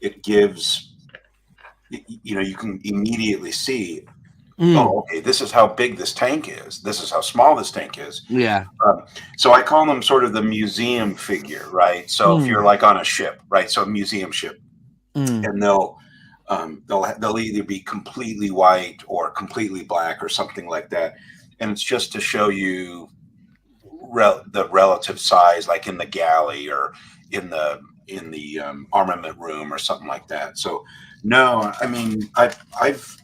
it gives, you can immediately see. Oh, okay, this is how big this tank is. This is how small this tank is. Yeah. So I call them sort of the museum figure, right? So if you're like on a ship, right? So a museum ship, and they'll either be completely white or completely black or something like that, and it's just to show you the relative size, like in the galley or in the armament room or something like that. So no, I mean I've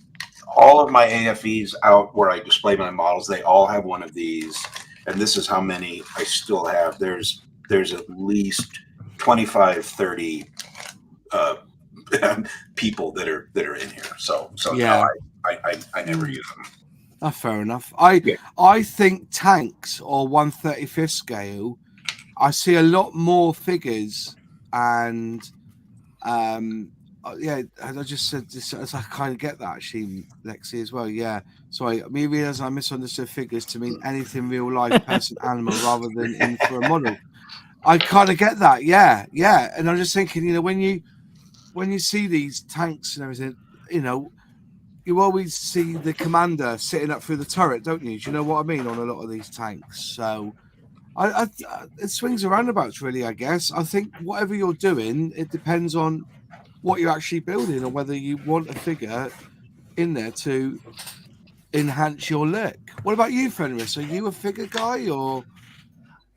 all of my AFEs out where I display my models, they all have one of these, and this is how many I still have. There's at least 25, 30 people that are in here. So no, I never use them. Fair enough. I think tanks or 1/35th scale, I see a lot more figures, and I just said this. I kind of get that actually, Lexi, as well. Yeah. Sorry, me realizing I misunderstood figures to mean anything real life, person, animal, rather than in for a model. I kind of get that. Yeah. And I'm just thinking, when you see these tanks and everything, you always see the commander sitting up through the turret, don't you? Do you know what I mean on a lot of these tanks? So it swings and roundabouts, really. I guess I think whatever you're doing, it depends on what you're actually building or whether you want a figure in there to enhance your look. What about you, Fenris? Are you a figure guy or?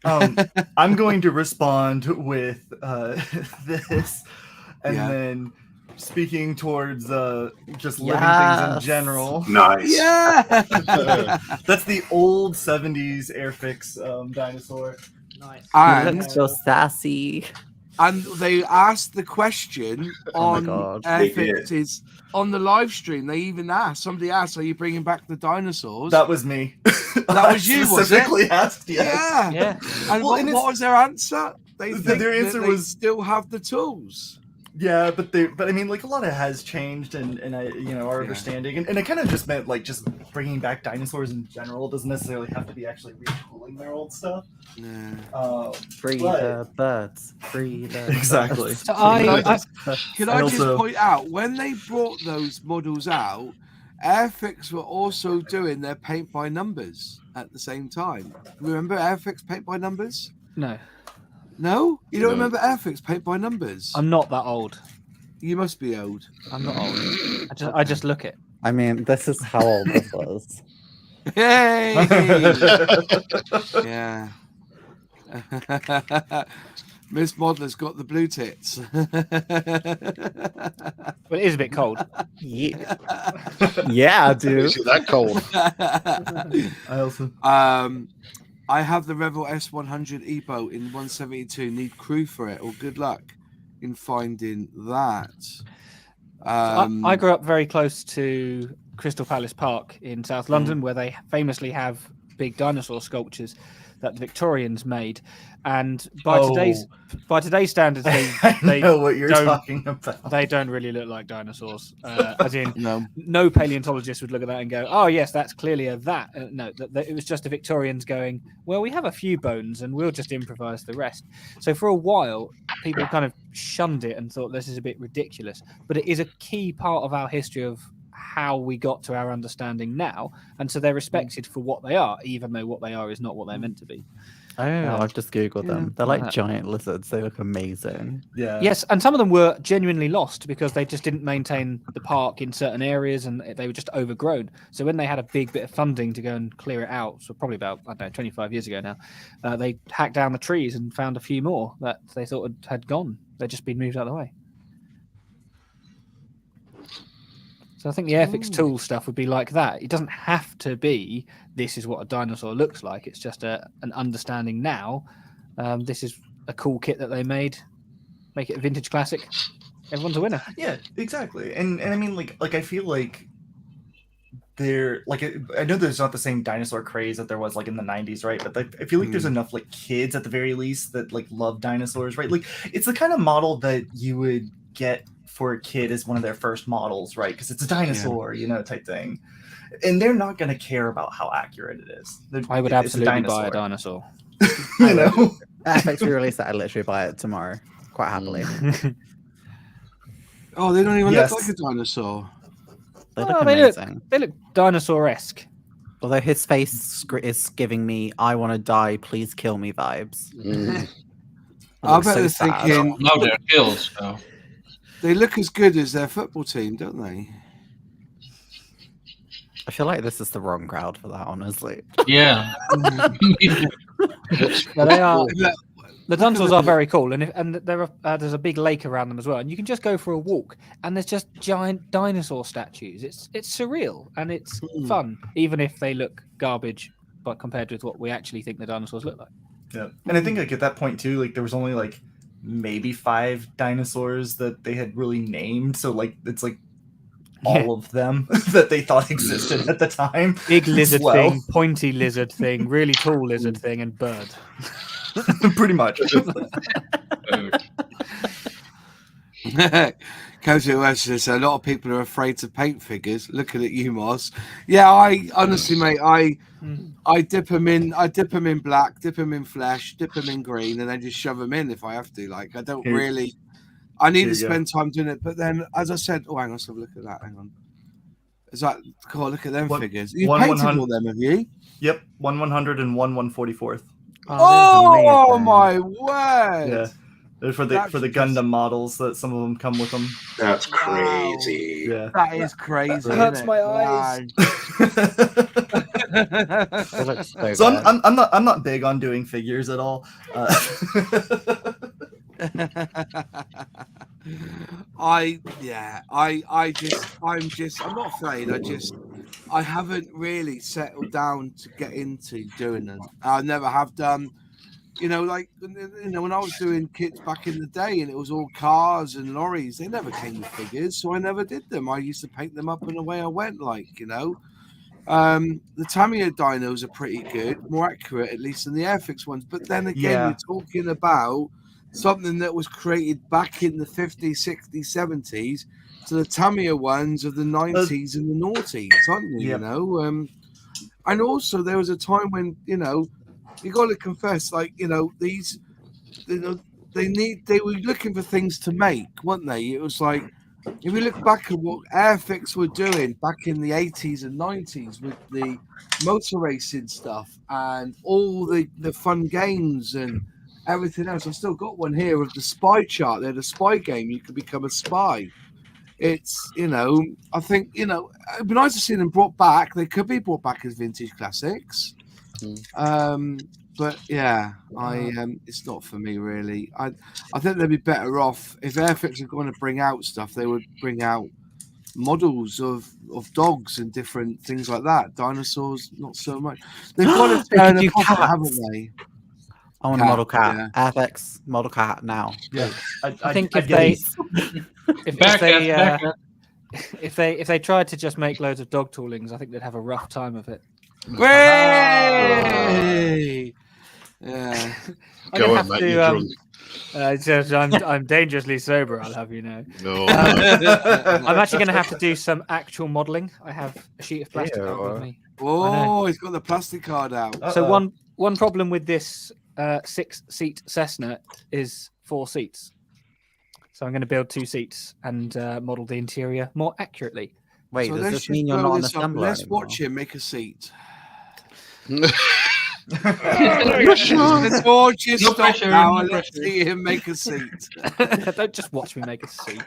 I'm going to respond with this, and then speaking towards just living things in general. Nice. Yeah. That's the old 70s Airfix dinosaur. Nice. It looks so sassy. And they asked the question on God. They Airfix's on the live stream. They even asked. Somebody asked, "Are you bringing back the dinosaurs?" That was me. That was you, was it? Specifically asked. Yes. Yeah. Yeah. And Well, and what was their answer? They think their answer that they was- still have the tools. Yeah, but I mean, like a lot of it has changed, and I, our understanding, and it kind of just meant like just bringing back dinosaurs in general doesn't necessarily have to be actually retooling their old stuff. Yeah. Free But- the birds. Free the Exactly. birds. So I Can And I just also- point out, when they brought those models out, Airfix were also doing their paint by numbers at the same time. Remember Airfix paint by numbers? no, No? You don't No. remember Airfix paint by numbers? I'm not that old. You must be old. I'm not old. I just look it. I mean, this is how old this was. Hey! Yeah. Miss Modeler's got the blue tits. But it is a bit cold. Yeah, yeah, dude. Is it that cold? I also I have the Revel S100 E-boat in 172. Need crew for it, or good luck in finding that. I grew up very close to Crystal Palace Park in South London, where they famously have big dinosaur sculptures that the Victorians made. And by today's standards, I they know what you're don't- talking about. they don't really look like dinosaurs. As in, No. no paleontologist would look at that and go, "Oh yes, that's clearly a that." No, it was just the Victorians going, "Well, we have a few bones, and we'll just improvise the rest." So for a while, people kind of shunned it and thought this is a bit ridiculous. But it is a key part of our history of how we got to our understanding now, and so they're respected for what they are, even though what they are is not what they're meant to be. Oh, I've just googled them. They're like That. giant lizards. They look amazing. Yeah. Yes, and some of them were genuinely lost because they just didn't maintain the park in certain areas, and they were just overgrown. So when they had a big bit of funding to go and clear it out, so probably about 25 years ago now, they hacked down the trees and found a few more that they thought had gone. They'd just been moved out of the way. So I think the Airfix tool stuff would be like that. It doesn't have to be this is what a dinosaur looks like. It's just an understanding now. This is a cool kit that they made. Make it a vintage classic. Everyone's a winner. Yeah, exactly. And I mean, like I feel like there, like I know there's not the same dinosaur craze that there was like in the 90s, right? But I feel like there's enough like kids at the very least that like love dinosaurs, right? Like it's the kind of model that you would get for a kid as one of their first models, right? Because it's a dinosaur, type thing. And they're not going to care about how accurate it is. I would It's a absolutely buy a dinosaur. You know? Airfix re-release that, I'd literally buy it tomorrow. Quite happily. Oh, they don't even Yes. look like a dinosaur. They look Oh, they look- amazing. They look dinosaur-esque. Although his face is giving me "I want to die, please kill me" vibes. Mm. It I looks bet so they're sad. thinking Now they're kills. So. they look as good as their football team, don't they? I feel like this is the wrong crowd for that, honestly. Yeah. Yeah, they are. Look, The dinosaurs are very cool, and there's a big lake around them as well, and you can just go for a walk, and there's just giant dinosaur statues. It's surreal and it's fun, even if they look garbage, but compared with what we actually think the dinosaurs look like. Yeah. And I think like at that point too, like there was only like maybe 5 dinosaurs that they had really named. So like it's like all of them that they thought existed at the time. Big lizard Well. thing, pointy lizard thing, really tall lizard thing, and bird. Pretty much. Cozy West says a lot of people are afraid to paint figures. Looking at you, Moss. Yeah, I honestly, mate, I dip them in black, dip them in flesh, dip them in green, and then just shove them in if I have to. Like I don't really. I need to spend time doing it, but then, as I said, hang on, let's have a look at that. Hang on. Is that cool? Look at them figures. You painted all them, have you? Yep, 1/100 and 1/144th. Oh my word! Yeah, they're for the Gundam models that some of them come with them. That's crazy. Yeah, That is crazy. It hurts isn't my it? eyes. They look so so good. I'm not big on doing figures at all. I'm not afraid. I haven't really settled down to get into doing them. I never have done. You know, like when I was doing kits back in the day, and it was all cars and lorries. They never came with figures, so I never did them. I used to paint them up, and away I went. The Tamiya dinos are pretty good, more accurate at least than the Airfix ones. But then again, you're talking about something that was created back in the 50s, 60s, 70s. So the Tamiya ones of the 90s and the noughties, aren't you? You know, and also there was a time when you got to confess, these, they were looking for things to make, weren't they? It was like, if we look back at what Airfix were doing back in the 80s and 90s with the motor racing stuff and all the fun games and everything else. I've still got one here of the spy chart. They're the spy game. You could become a spy. It's, I think, it'd be nice to see them brought back. They could be brought back as vintage classics. But yeah, it's not for me really. I think they'd be better off if Airfix are going to bring out stuff. They would bring out models of dogs and different things like that. Dinosaurs, not so much. They've got to turn a profit, haven't they? I want a model cat. Airfix model cat now. Yeah, I think if they tried to just make loads of dog toolings, I think they'd have a rough time of it. Way! Yeah. Go on, mate. You're drunk. I'm dangerously sober, I'll have you know. No. I'm actually going to have to do some actual modelling. I have a sheet of plastic card with me. Oh, he's got the plastic card out. So one problem with this 6-seat Cessna is 4 seats. So I'm going to build 2 seats and model the interior more accurately. Wait, so does this mean you're not on assembler? Let's watch him make a seat. Let's watch him stop now and let's see him make a seat. Don't just watch me make a seat.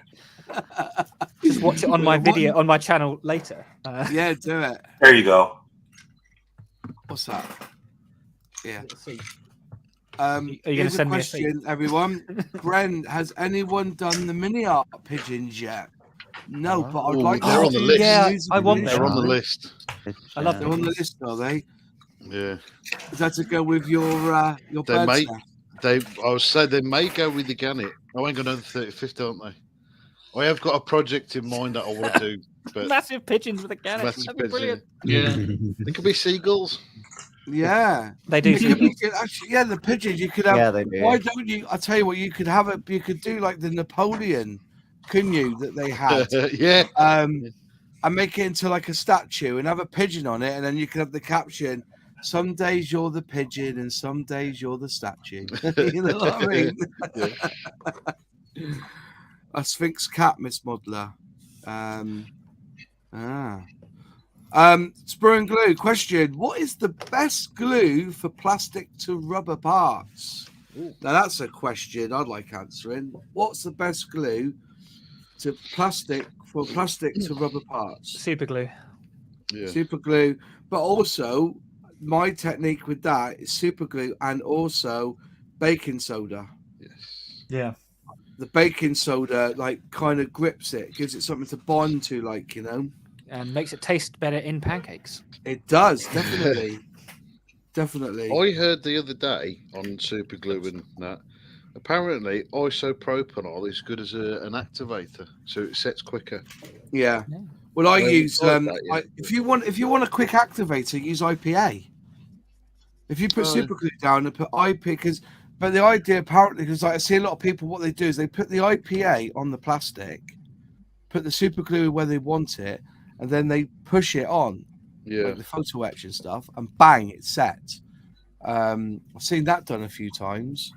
Just watch it on my video on my channel later. Yeah, do it. There you go. What's that? Yeah. Are you going to send me a seat? Everyone? Bren, has anyone done the mini art pigeons yet? No, but I'd like. They're on the list. Yeah, I want. They're on the list. I love them. They're on the list, are they? Yeah. Is that to go with your They may. bird I would say they may go with the Gannet. I ain't got another 35th, don't they? I have got a project in mind that I want to do. But massive pigeons with a Gannet. That'd be brilliant. Yeah. They could be seagulls. Yeah, they do. Actually, the pigeons you could have. Yeah, they do. Why don't you? I tell you what, you could have it. You could do like the Napoleon, couldn't you? That they had. Yeah. And make it into like a statue and have a pigeon on it, and then you could have the caption: "Some days you're the pigeon, and some days you're the statue." You know what I mean? A Sphinx cat, Miss Modeler. Sprue and glue question: what is the best glue for plastic to rubber parts? Now that's a question I'd like answering. What's the best glue to plastic to rubber parts? Super glue. Yeah. Super glue, but also my technique with that is super glue and also baking soda. Yes. Yeah. The baking soda kind of grips it, gives it something to bond to, and makes it taste better in pancakes. It does, definitely. Definitely. I heard the other day on super glue and that apparently isopropanol is good as an activator, so it sets quicker. Yeah. Well, I use that, if you want a quick activator, use IPA. If you put super glue down and put IPA, but the idea apparently, because I see a lot of people, what they do is they put the IPA on the plastic, put the super glue where they want it, and then they push it on, like the photo etch and stuff, and bang, it's set. I've seen that done a few times.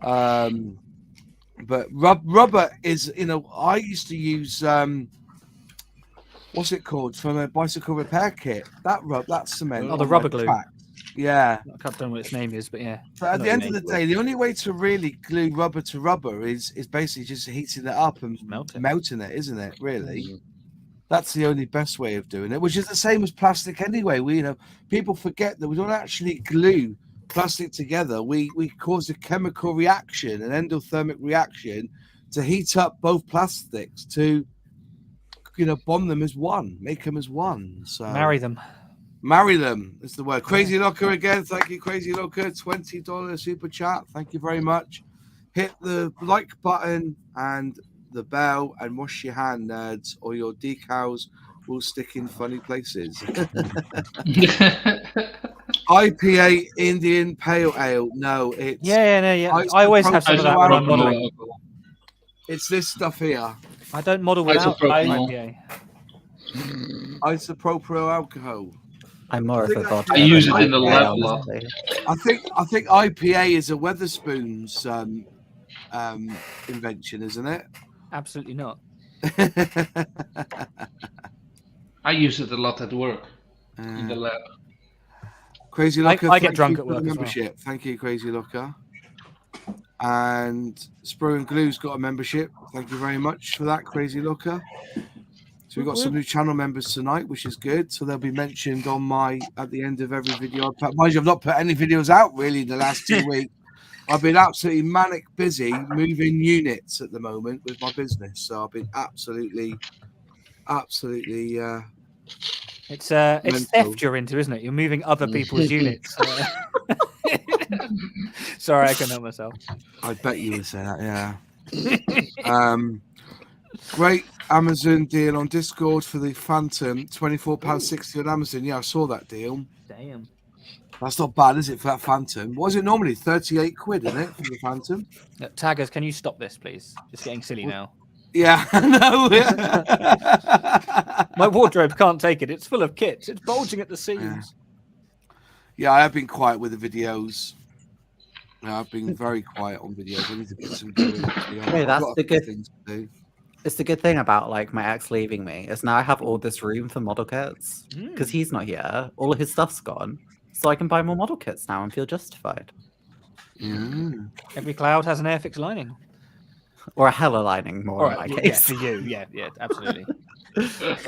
But rubber is, I used to use what's it called from a bicycle repair kit? That cement. Oh, the rubber glue. Track. Yeah, I can't remember what its name is, but yeah. But at the end of the day, the only way to really glue rubber to rubber is basically just heating it up and melting it, isn't it? Really, that's the only best way of doing it. Which is the same as plastic anyway. People forget that we don't actually glue plastic together. We cause a chemical reaction, an endothermic reaction, to heat up both plastics to bond them as one, make them as one. So marry them. Marry them. That's the word. Crazy Locker again. Thank you, Crazy Locker. $20 super chat. Thank you very much. Hit the like button and the bell and wash your hand, nerds, or your decals will stick in funny places. IPA Indian Pale Ale. No, it's Yeah. I always have some of that when I'm Isopropyl modeling. It's this stuff here. I don't model without Isopropyl. IPA. Isopropyl alcohol. I'm more of a vodka. I use than it in the IPA, lab a lot. honestly. I think IPA is a Weatherspoon's invention, isn't it? Absolutely not. I use it a lot at work in the lab. Crazy Locker. I get thank drunk you at for the work as well. membership. Thank you, Crazy Locker. And Sprue and Glue's got a membership. Thank you very much for that, Crazy Locker. So we've got some new channel members tonight, which is good. So they'll be mentioned on at the end of every video. Mind you, I've not put any videos out really in the last 2 weeks. I've been absolutely manic busy moving units at the moment with my business. So I've been absolutely It's mental. theft you're into, isn't it? You're moving other people's units. Sorry, I couldn't help myself. I bet you would say that, yeah. Great Amazon deal on Discord for the Phantom, £24.60 on Amazon. Yeah, I saw that deal. Damn. That's not bad, is it, for that Phantom? What is it normally? 38 quid, isn't it, for the Phantom? Taggers, can you stop this, please? Just getting silly now. Yeah, no. My wardrobe can't take it. It's full of kits. It's bulging at the seams. Yeah, I have been quiet with the videos. I've been very quiet on videos. I need to get some going. Hey, that's the good things to do. It's the good thing about like my ex leaving me is now I have all this room for model kits because he's not here. All of his stuff's gone, so I can buy more model kits now and feel justified. Every cloud has an Airfix lining, or a Hella lining, more in my case. Yeah, for you, yeah, absolutely.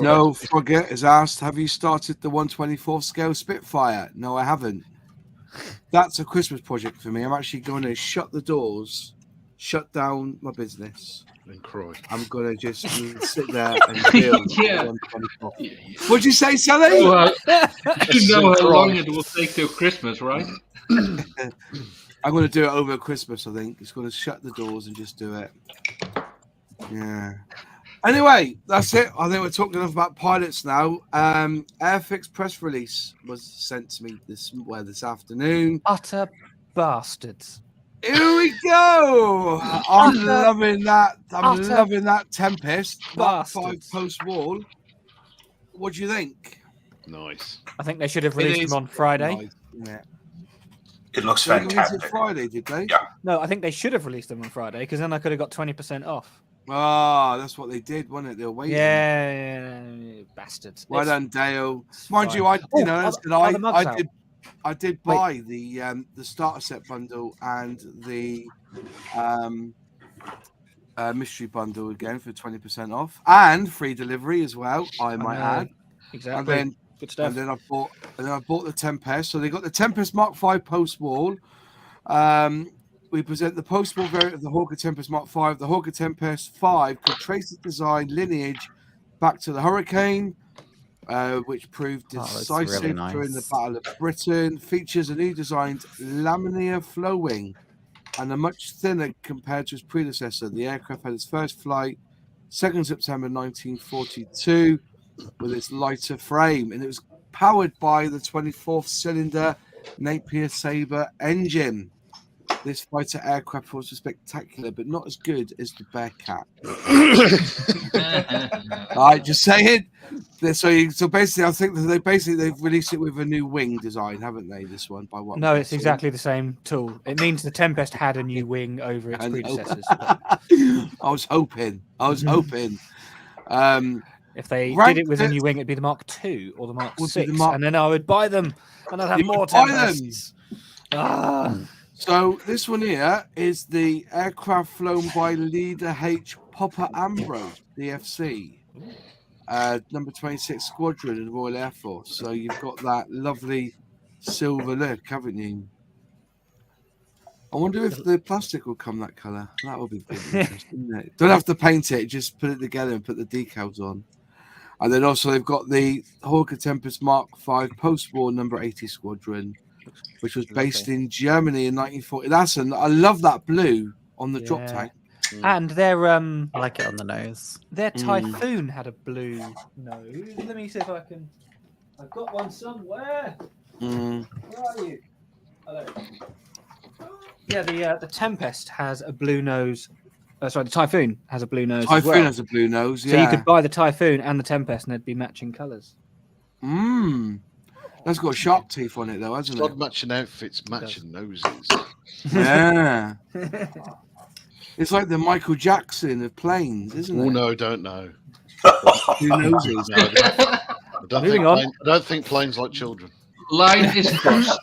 No, Frogger has asked, have you started the 1/24 scale Spitfire? No, I haven't. That's a Christmas project for me. I'm actually going to shut the doors, shut down my business, and cry. I'm going to just sit there and build. Yeah. 1/24. What'd you say, Sally? Well, you know how long it will take till Christmas, right? I'm going to do it over Christmas, I think. It's going to shut the doors and just do it. Yeah. Anyway, that's it. I think we're talking enough about pilots now. Airfix press release was sent to me this afternoon. Utter bastards. Here we go. I'm loving that. I'm loving that Tempest Mark 5 post wall. What do you think? Nice. I think they should have released them on Friday. Nice, yeah. It looks They released fantastic. it Friday, did they? Yeah. No, I think they should have released them on Friday because then I could have got 20% off. Oh, that's what they did, wasn't it? They were waiting. Yeah, bastards. Well done, Dale. Mind you, fine. I did buy the starter set bundle and the mystery bundle again for 20% off and free delivery as well. I might add. Exactly. And then good stuff. And then I bought the Tempest. So they got the Tempest Mark 5 post wall. We present the post wall variant of the Hawker Tempest Mark 5. The Hawker Tempest 5 could trace its design lineage back to the Hurricane, which proved decisive really nice. during the Battle of Britain. Features a new designed laminar flow wing and a much thinner compared to its predecessor. The aircraft had its first flight 2nd September 1942 with its lighter frame, and it was powered by the 24th cylinder Napier Sabre engine. This fighter aircraft was spectacular, but not as good as the Bearcat. All right, just saying. So basically, I think that they've released it with a new wing design, haven't they? This one, by what? No, it's exactly the same tool. It means the Tempest had a new wing over its predecessors. I was hoping. If they did it with a new wing, it'd be the Mark II or the Mark VI, and then I would buy them, and I'd have more Tempests. So this one here is the aircraft flown by Leader H. Popper Ambrose, DFC, number 26 Squadron in the Royal Air Force. So you've got that lovely silver look, haven't you? I wonder if the plastic will come that colour. That would be good, isn't it? Don't have to paint it, just put it together and put the decals on. And then also they've got the Hawker Tempest Mark V post-war number 80 squadron, which was based in Germany in 1940. I love that blue on the drop tank. And their I like it on the nose. Their Typhoon had a blue nose. Let me see if I can. I've got one somewhere. Where are you? Hello. Yeah, the Tempest has a blue nose. Sorry, the Typhoon has a blue nose. Typhoon has a blue nose. Yeah. So you could buy the Typhoon and the Tempest, and they'd be matching colours. That's got shark teeth on it, though, hasn't it? Matching outfits, matching noses. Yeah. It's like the Michael Jackson of planes, isn't it? Oh no, don't know. Two noses. No, I don't think planes like children. Line is crossed.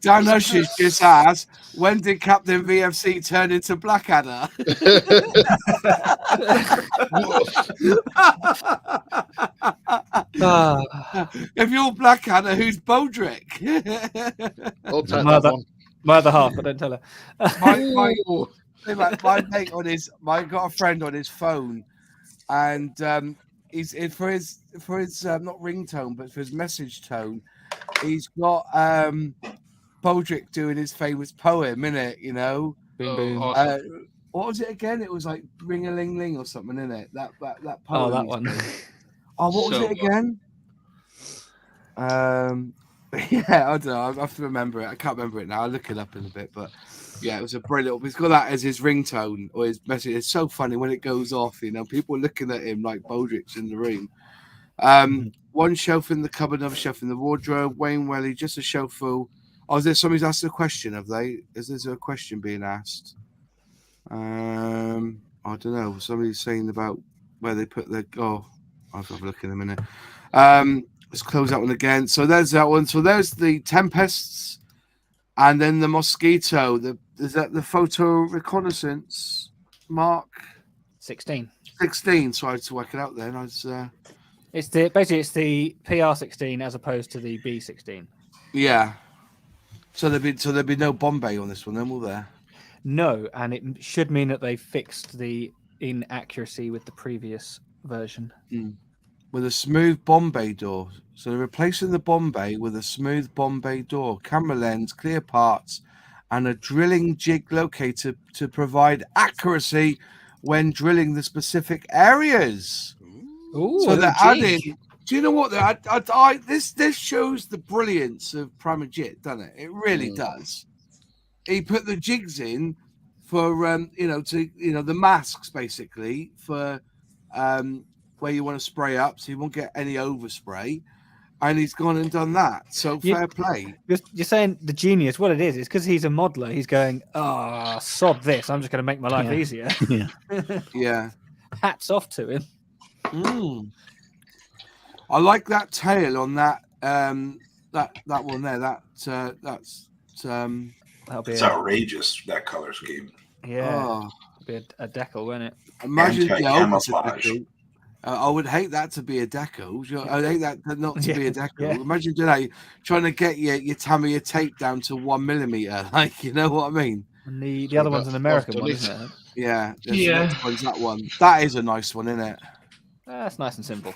Dan Usher's just asked, when did Captain VFC turn into Blackadder? If you're Blackadder, who's Bodrick? I'll take that one. My other half, but don't tell her. My mate on his, I got a friend on his phone, and he's for his not ringtone, but for his message tone, he's got Bodrick doing his famous poem, innit? You know, Boom, boom. Awesome. What was it again? It was like ring a ling ling or something, innit? That poem. Oh, that one. Oh, what was it again? Yeah, I don't know. I have to remember it. I can't remember it now. I'll look it up in a bit. But yeah, it was a brilliant. He's got that as his ringtone or his message. It's so funny when it goes off. You know, people are looking at him like Bodrick's in the room. One shelf in the cupboard, another shelf in the wardrobe. Wayne Welly, just a shelf full. Oh, is there somebody's asked a question? Have they? Is there a question being asked? I don't know. Somebody's saying about where they put their. Oh, I'll have a look in a minute. Let's close that one again. So there's that one. So there's the Tempests, and then the Mosquito. Is that the photo reconnaissance Mark 16. 16. So I had to work it out then. It's the PR16 as opposed to the B16. Yeah. So there'd be no Bombay on this one then, will there? No, and it should mean that they fixed the inaccuracy with the previous version. With a smooth Bombay door. So they're replacing the Bombay with a smooth Bombay door, camera lens, clear parts, and a drilling jig locator to provide accuracy when drilling the specific areas. Ooh, so they're adding. Do you know what? This shows the brilliance of Pramajit, doesn't it? It really does. He put the jigs in for the masks basically for where you want to spray up, so you won't get any overspray. And he's gone and done that. So fair play. You're saying the genius. What it is because he's a modeler. He's going, sod this. I'm just going to make my life easier. Yeah. Yeah. Hats off to him. I like that tail on that one there. That'll be It's outrageous, that color scheme. Yeah. It'll be a decal, won't it? Imagine the opposite Camouflage. decal. I would hate that to be a decal. I'd hate that not to be a decal. Yeah. Imagine trying to get your Tamiya tape down to 1 millimeter. Like, you know what I mean? And the other one's an American one, isn't it? Yeah. Yeah. The next one's that one. That is a nice one, isn't it? That's nice and simple.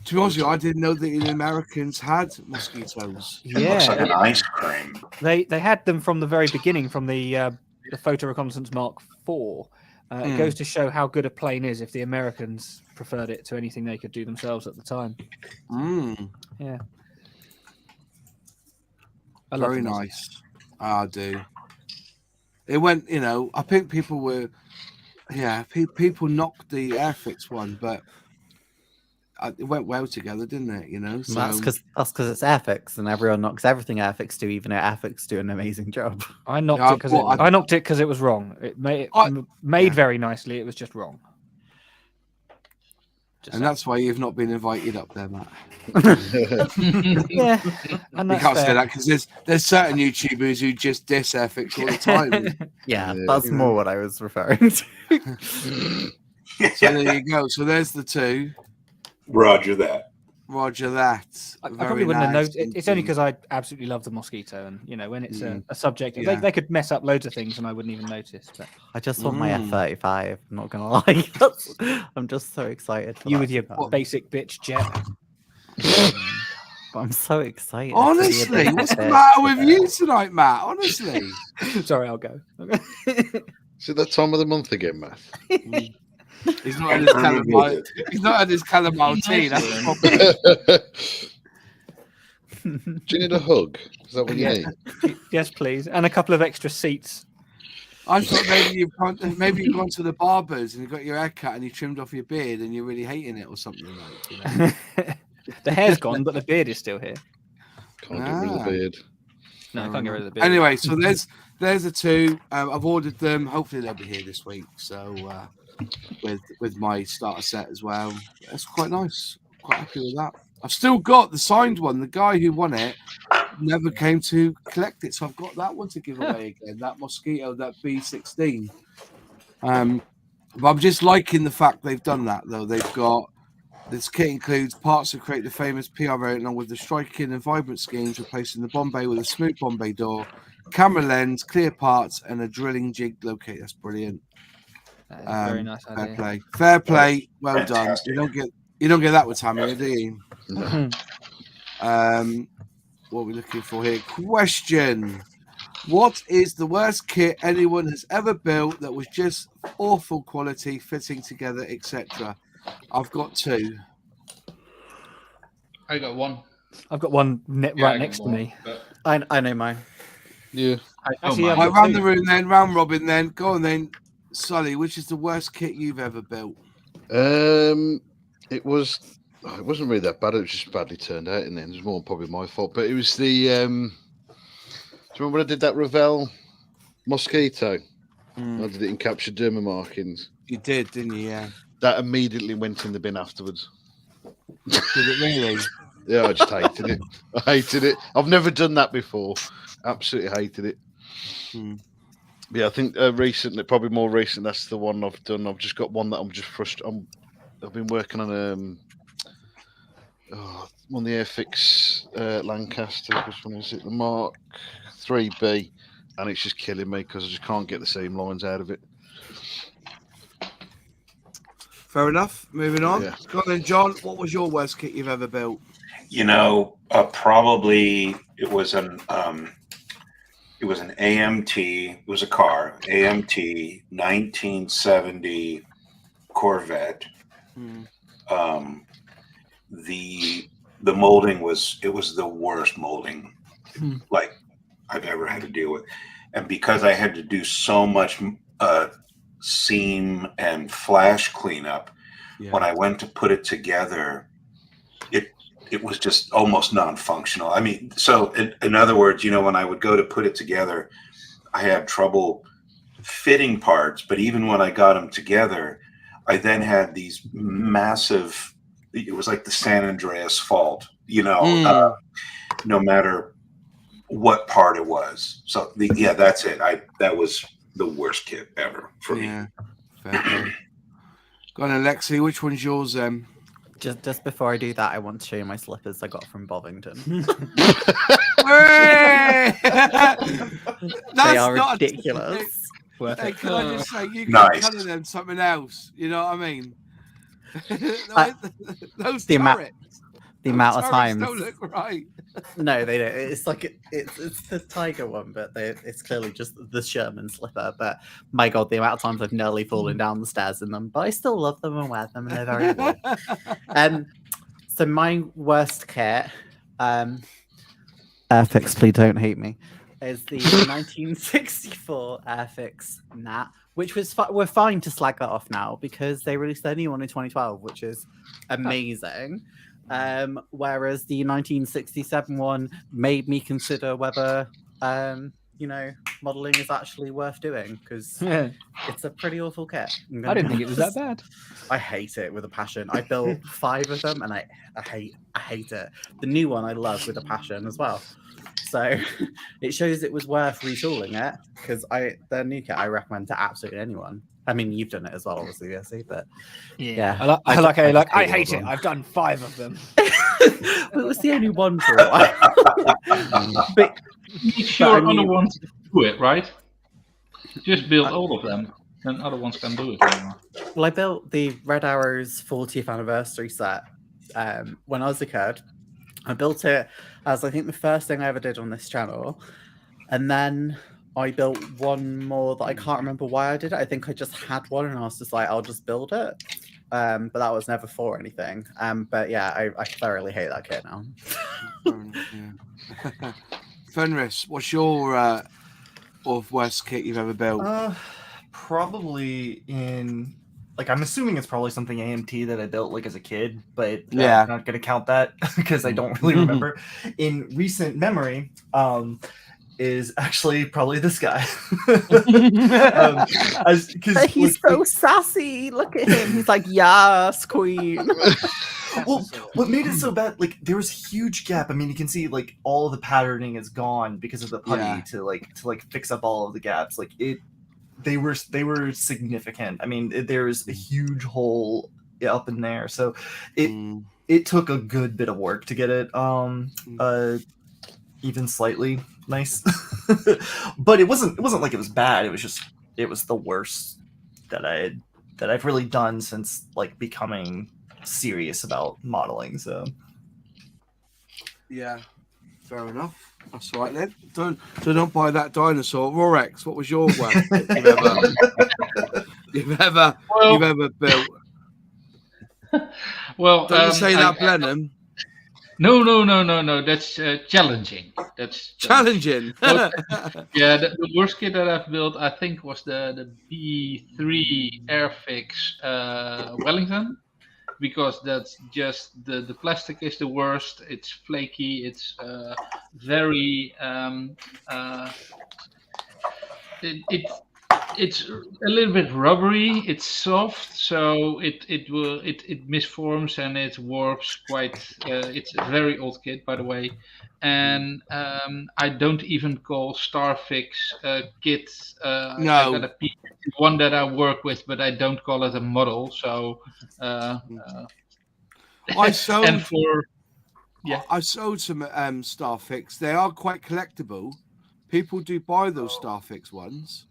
To be honest with you, I didn't know that the Americans had mosquitoes. It looks like an ice cream. They had them from the very beginning, from the Photo Reconnaissance Mark IV. It goes to show how good a plane is if the Americans preferred it to anything they could do themselves at the time. Yeah. Very nice. I do. It went, I think people were, people knocked the Airfix one, but it went well together, didn't it? So That's because it's Airfix, and everyone knocks everything Airfix do, even though Airfix do an amazing job. I knocked it because it was wrong. It made very nicely. It was just wrong. That's why you've not been invited up there, Matt. Yeah, and you that's can't fair. say that because there's certain YouTubers who just diss Airfix all the time. Yeah, that's more what I was referring to. So there you go. So there's the two. Roger that. Roger that. I Very probably wouldn't have nice noticed. It's only indeed. because I absolutely love the mosquito, and when it's a subject, Yeah. they could mess up loads of things, and I wouldn't even notice. But I just want my F-35. I'm not gonna lie. I'm just so excited. For you that with your to come. basic bitch jet. But I'm so excited. Honestly, what's the matter with you tonight, Matt? Honestly. Sorry, I'll go. Is it that time of the month again, Matt? He's not had his calamari. He's not had his calamari tea. That's the problem. Do you need a hug? Is that what you need? Yes, please, and a couple of extra seats. I thought maybe you've gone to the barbers and you got your hair cut and you trimmed off your beard and you're really hating it or something like. The hair's gone, but the beard is still here. Can't get rid of the beard. No, I can't get rid of the beard. Anyway, so there's the two. I've ordered them. Hopefully they'll be here this week. So with my starter set as well. That's quite nice. Quite happy with that. I've still got the signed one. The guy who won it never came to collect it, so I've got that one to give away again. That mosquito, that B16. But I'm just liking the fact they've done that though. They've got this kit includes parts to create the famous PR variant along with the striking and vibrant schemes, replacing the Bombay with a smooth Bombay door, camera lens, clear parts, and a drilling jig locate. That's brilliant. Very nice idea. Fair play. Fair play. Well Fantastic. done. You don't get that with Tamiya, do you? No. What are we looking for here? Question. What is the worst kit anyone has ever built that was just awful quality, fitting together, etc.? I've got two. I got one. I've got one Yeah, I right got next to one, me. but I know mine. Yeah. Actually, mine. I've Right, got round two. the room then, round robin then. Go on then. Sully, which is the worst kit you've ever built? It wasn't really that bad. It was just badly turned out, and then it was more probably my fault. But it was the. Do you remember when I did that Revell mosquito? I did it in captured derma markings. You did, didn't you? Yeah. That immediately went in the bin afterwards. Did it really? Yeah, I just hated it. I hated it. I've never done that before. Absolutely hated it. Yeah, I think recently, probably more recent, that's the one I've done. I've just got one that I'm just frustrated. I've been working on one of the Airfix Lancaster. Which one is it? The Mark 3B, and it's just killing me because I just can't get the seam lines out of it. Fair enough. Moving on. Yeah. Go on then, John. What was your worst kit you've ever built? You know, probably it was an AMT. It was a car, AMT 1970 Corvette. The molding was the worst molding like I've ever had to deal with, and because I had to do so much seam and flash cleanup, when I went to put it together, it was just almost non-functional. I mean, so in other words, when I would go to put it together, I had trouble fitting parts, but even when I got them together, I then had these massive, it was like the San Andreas fault, no matter what part it was. So that's it. That was the worst kit ever for me. Fair play. Go on, Alexi. Which one's yours? Just before I do that, I want to show you my slippers I got from Bovington. They are ridiculous. Hey, can I just say, you can Nice. color them something else? You know what I mean? Those The amount- turrets. The amount of Turrets times. don't look right. No, they don't. It's like it's the Tiger one, but it's clearly just the Sherman slipper. But my God, the amount of times I've nearly fallen down the stairs in them, but I still love them and wear them, and they're very good. So my worst kit, Airfix, please don't hate me, is the 1964 Airfix Nat, which was we're fine to slag that off now because they released their new one in 2012, which is amazing. Whereas the 1967 one made me consider whether modeling is actually worth doing because it's a pretty awful kit. I didn't think it was that bad. I hate it with a passion. I built 5 of them and I hate it. The new one I love with a passion as well. So it shows it was worth retooling it because the new kit I recommend to absolutely anyone. I mean, you've done it as well, obviously, Jesse, but I hate it. I've done 5 of them. It was the only one for a while. But Make sure I mean- other ones do it, right? Just build all of them, then other ones can do it anymore. Well, I built the Red Arrows 40th anniversary set when I was a kid. I built it as I think the first thing I ever did on this channel. And then I built one more that I can't remember why I did it. I think I just had one and I was just like, I'll just build it. But that was never for anything. But yeah, I thoroughly hate that kit now. Fenris, what's your worst kit you've ever built? Probably in like I'm assuming it's probably something AMT that I built like as a kid, but Yeah. I'm not gonna count that because I don't really remember. In recent memory, is actually probably this guy. He's so sassy. Look at him. He's like, yes, queen. Well, what made it so bad? Like there was a huge gap. I mean, you can see like all the patterning is gone because of the putty to fix up all of the gaps. Like they were significant. I mean, there's a huge hole up in there, so it took a good bit of work to get it even slightly nice. But it wasn't like it was bad. It was the worst that I've really done since like becoming serious about modeling. So yeah, fair enough. That's all right then. Don't buy that dinosaur. Rorex, what was your worst kit you've ever built? Well, don't you say that, Blenheim. No. That's challenging. That's challenging. Yeah, the worst kit that I've built, I think, was the B3 Airfix Wellington, because that's just the plastic is the worst. It's flaky. It's very it's a little bit rubbery. It's soft, so it misforms and it warps quite. It's a very old kit, by the way, and I don't even call Starfix kits. No, I got a one that I work with, but I don't call it a model. So I sold and for I sold some Starfix. They are quite collectible. People do buy those Starfix ones.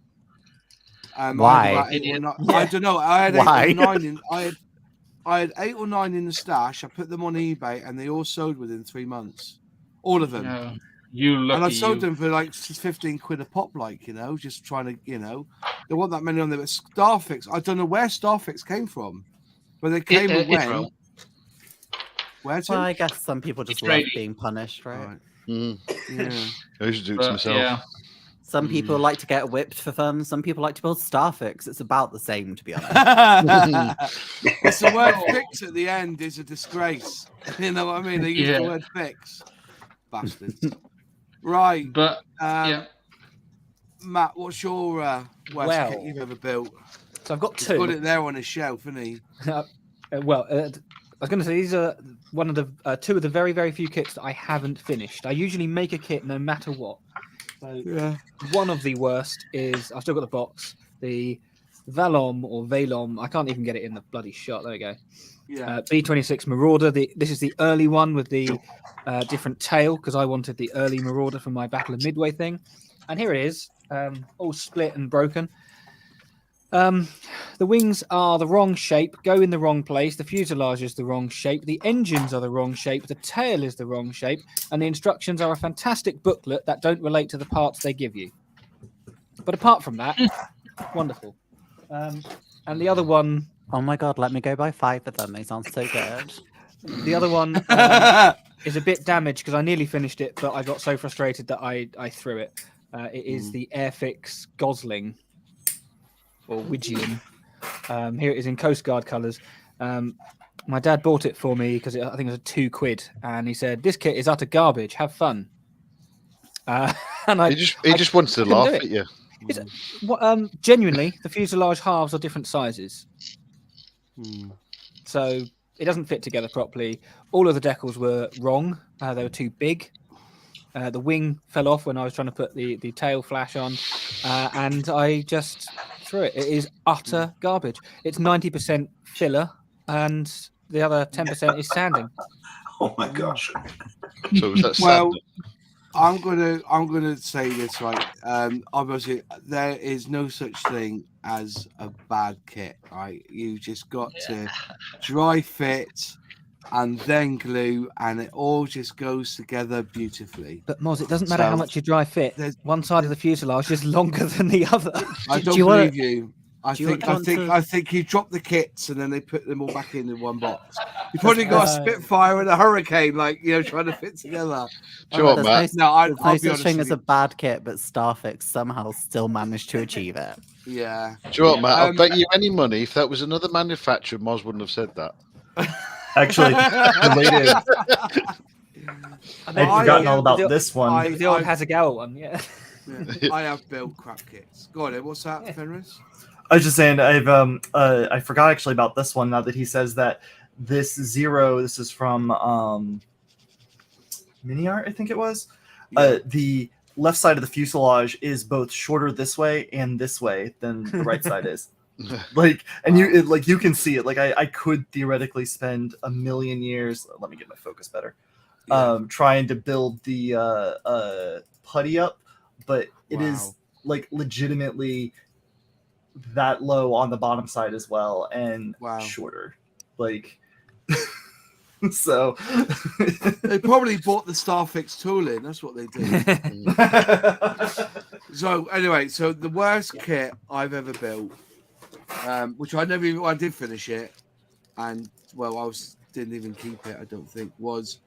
Why? I don't know. I had 8 or 9 in. I had 8 or 9 in the stash. I put them on eBay, and they all sold within 3 months. All of them. No, you lucky. And I sold them for like 15 quid a pop, like, just trying to, there weren't that many on there. But Starfix, I don't know where Starfix came from, but they came and went. Israel. Where to? Well, I guess some people just love being punished, right? Yeah. I used to do it to myself. Yeah. Some people like to get whipped for fun. Some people like to build Starfix. It's about the same, to be honest. It's the word fix at the end is a disgrace. You know what I mean? They use the word fix. Bastards. Right. But Matt, what's your worst kit you've ever built? So I've got He's 2. got it there on his shelf, isn't he? I was going to say these are one of the 2 of the very, very few kits that I haven't finished. I usually make a kit no matter what. So one of the worst is, I've still got the box, the Valom or Valom. I can't even get it in the bloody shot. There we go. Yeah. B26 Marauder. This is the early one with the different tail, because I wanted the early Marauder for my Battle of Midway thing. And here it is, all split and broken. The wings are the wrong shape, go in the wrong place. The fuselage is the wrong shape. The engines are the wrong shape. The tail is the wrong shape. And the instructions are a fantastic booklet that don't relate to the parts they give you. But apart from that, wonderful. And the other one... Oh my God, let me go buy 5 of them. They sound so good. The other one is a bit damaged because I nearly finished it, but I got so frustrated that I threw it. It is the Airfix Gosling. Or Wigian. Here it is in Coast Guard colours. My dad bought it for me because I think it was £2, and he said, "This kit is utter garbage. Have fun." And he just wants to laugh at you. Genuinely, the fuselage halves are different sizes, so it doesn't fit together properly. All of the decals were wrong. They were too big. The wing fell off when I was trying to put the tail flash on, and I just threw it. It is utter garbage. It's 90% filler, and the other 10% is sanding. Oh my gosh. So was that Well, sad? I'm gonna say this right. Obviously, there is no such thing as a bad kit, right? You just got to dry fit and then glue, and it all just goes together beautifully. But Moz, it doesn't matter how So, much you dry fit. there's- One side of the fuselage is longer than the other. I Do don't you wanna- believe you. I do you think want to- I think you drop the kits and then they put them all back in one box. You probably got a Spitfire and a Hurricane, like trying to fit together. Do you know what, There's Matt? no, No, there's I'll no be honest such thing with as a bad kit, but Starfix somehow still managed to achieve it. Yeah. Do you know what, Matt? I'll Um, bet you any money if that was another manufacturer, Moz wouldn't have said that. Actually, related. I'd forgotten all about the- this one. The old Hasegawa one, yeah. I have built crap kits. Go on, then. What's that, Fenris? I was just saying, I forgot actually about this one now that he says that this is from Mini Art, I think it was. The left side of the fuselage is both shorter this way and this way than the right side is. Like, and you can see it. Like, I could theoretically spend a million years. Let me get my focus better. Trying to build the putty up, but it is like legitimately that low on the bottom side as well, and shorter. Like, so they probably bought the Starfix tool in. That's what they did. So anyway, so the worst kit I've ever built, which I did finish it, and well, didn't even keep it. I don't think was.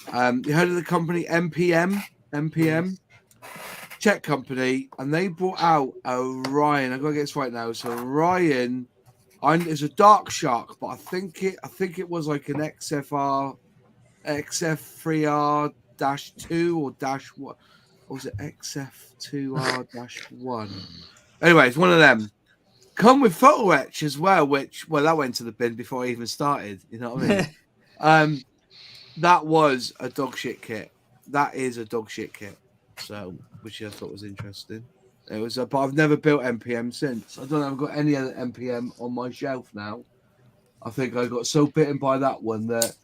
You heard of the company MPM? Czech company, and they brought out a Ryan. I gotta get this right now. So Ryan, is a Dark Shark, but I think it was like an XF3R-2 or -1. Or was it XF2R-1? Anyway, it's one of them. Come with photo etch as well, that went to the bin before I even started. You know what I mean? That was a dog shit kit. That is a dog shit kit. So, which I thought was interesting. It was, but I've never built MPM since. I don't know. I've got any other MPM on my shelf now. I think I got so bitten by that one that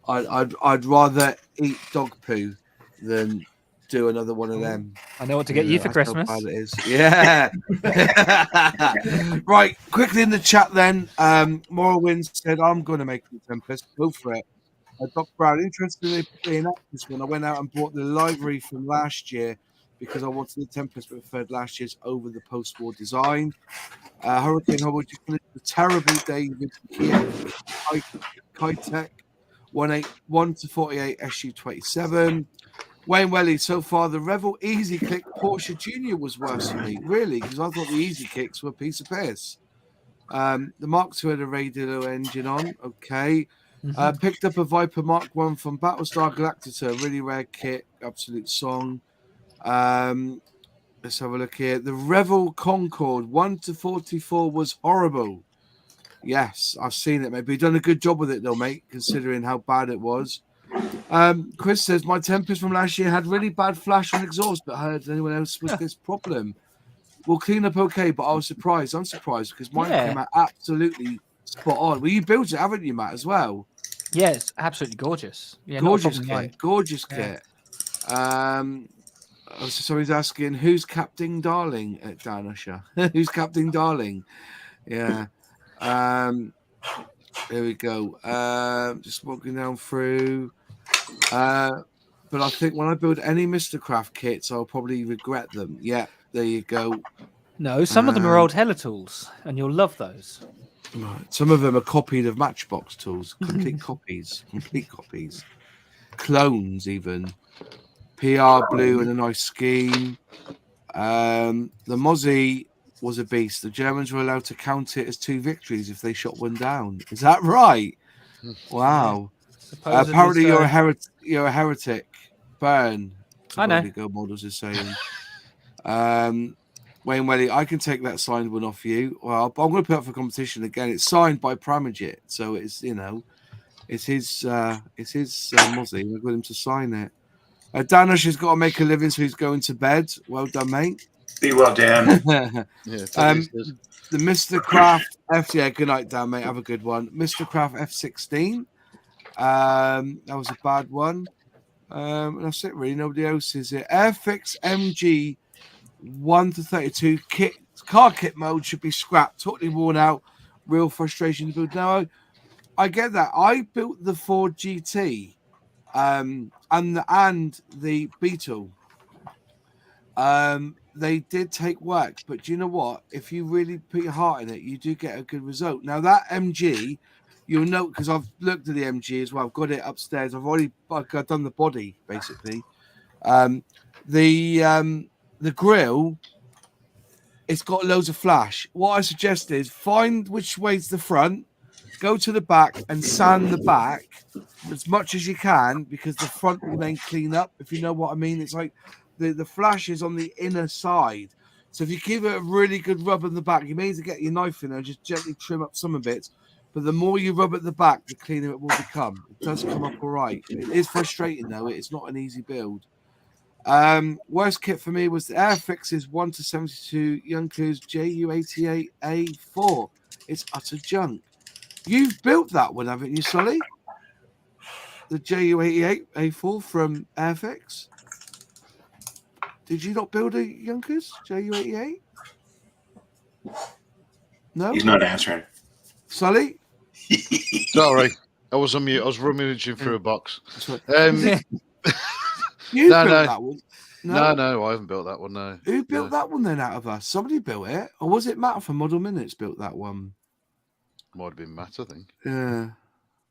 I'd rather eat dog poo than do another one of them. I know what to get you for Christmas. How bad it is. Yeah. Right. Quickly in the chat then. Morrowind said, "I'm going to make the Tempest. Go for it." Doc Brown, interestingly enough, this one I went out and bought the library from last year because I wanted the Tempest, but preferred last year's over the post-war design. Hurricane Hobble, the terrible David Kitech 181-48 SU-27. Wayne Welly, so far the Revel Easy Click Porsche Junior was worse for me, really, because I thought the Easy Kicks were a piece of piss. The Mark II had a radial engine on, okay. Picked up a Viper Mark 1 from Battlestar Galactica, really rare kit, absolute song. Let's have a look here. The Revel Concorde 1-44 was horrible. Yes, I've seen it, mate. But you've done a good job with it, though, mate, considering how bad it was. Chris says, my Tempest from last year had really bad flash on exhaust, but I heard anyone else with this problem. We'll clean up okay, but I was surprised. I'm surprised because mine came out absolutely spot on. Well, you built it, haven't you, Matt, as well? Yeah, it's absolutely gorgeous. Yeah, gorgeous kit. Gorgeous kit. So he's asking, who's Captain Darling at Dan Usher? Who's Captain Darling? Yeah. There we go. Just walking down through. But I think when I build any Mr. Craft kits, I'll probably regret them. Yeah, there you go. No, some of them are old Hella tools, and you'll love those. Some of them are copied of Matchbox tools. Complete copies. Clones, even. PR blue and a nice scheme. The Mozzie was a beast. The Germans were allowed to count it as 2 victories if they shot one down. Is that right? Wow. Apparently you're a heretic. Burn. I know. Go Models is saying. Wayne Welly, I can take that signed one off you. Well, I'm going to put it up for competition again. It's signed by Pramagit, so it's it's his Mozzie. We've got him to sign it. Danish has got to make a living, so he's going to bed. Well done, mate. Be well, Dan. The Mr. Craft F. Yeah, good night, Dan, mate. Have a good one. Mr. Craft F16. That was a bad one. And that's it, really. Nobody else is it. Airfix MG 1 to 32 kit, car kit mode should be scrapped. Totally worn out. Real frustration to build. Now, I get that. I built the Ford GT and the Beetle. They did take work, but do you know what? If you really put your heart in it, you do get a good result. Now that MG, you'll note, because I've looked at the MG as well. I've got it upstairs. I've done the body basically. The grill, it's got loads of flash. What I suggest is find which way's the front, go to the back and sand the back as much as you can, because the front will then clean up, if you know what I mean. It's like the flash is on the inner side. So if you give it a really good rub in the back, you may need to get your knife in there and just gently trim up some of it. But the more you rub at the back, the cleaner it will become. It does come up all right. It is frustrating, though. It's not an easy build. Worst kit for me was the Airfix's 1 to 72 Yonkers JU88A4. It's utter junk. You've built that one, haven't you, Sully? The JU88A4 from Airfix. Did you not build a Yonkers JU88? No? He's not answering. Sully? Sorry, I was on mute. I was rummaging through a box. You built that one? No, I haven't built that one. No. Who built that one then out of us? Somebody built it, or was it Matt from Model Minutes built that one? Might have been Matt, I think. Yeah.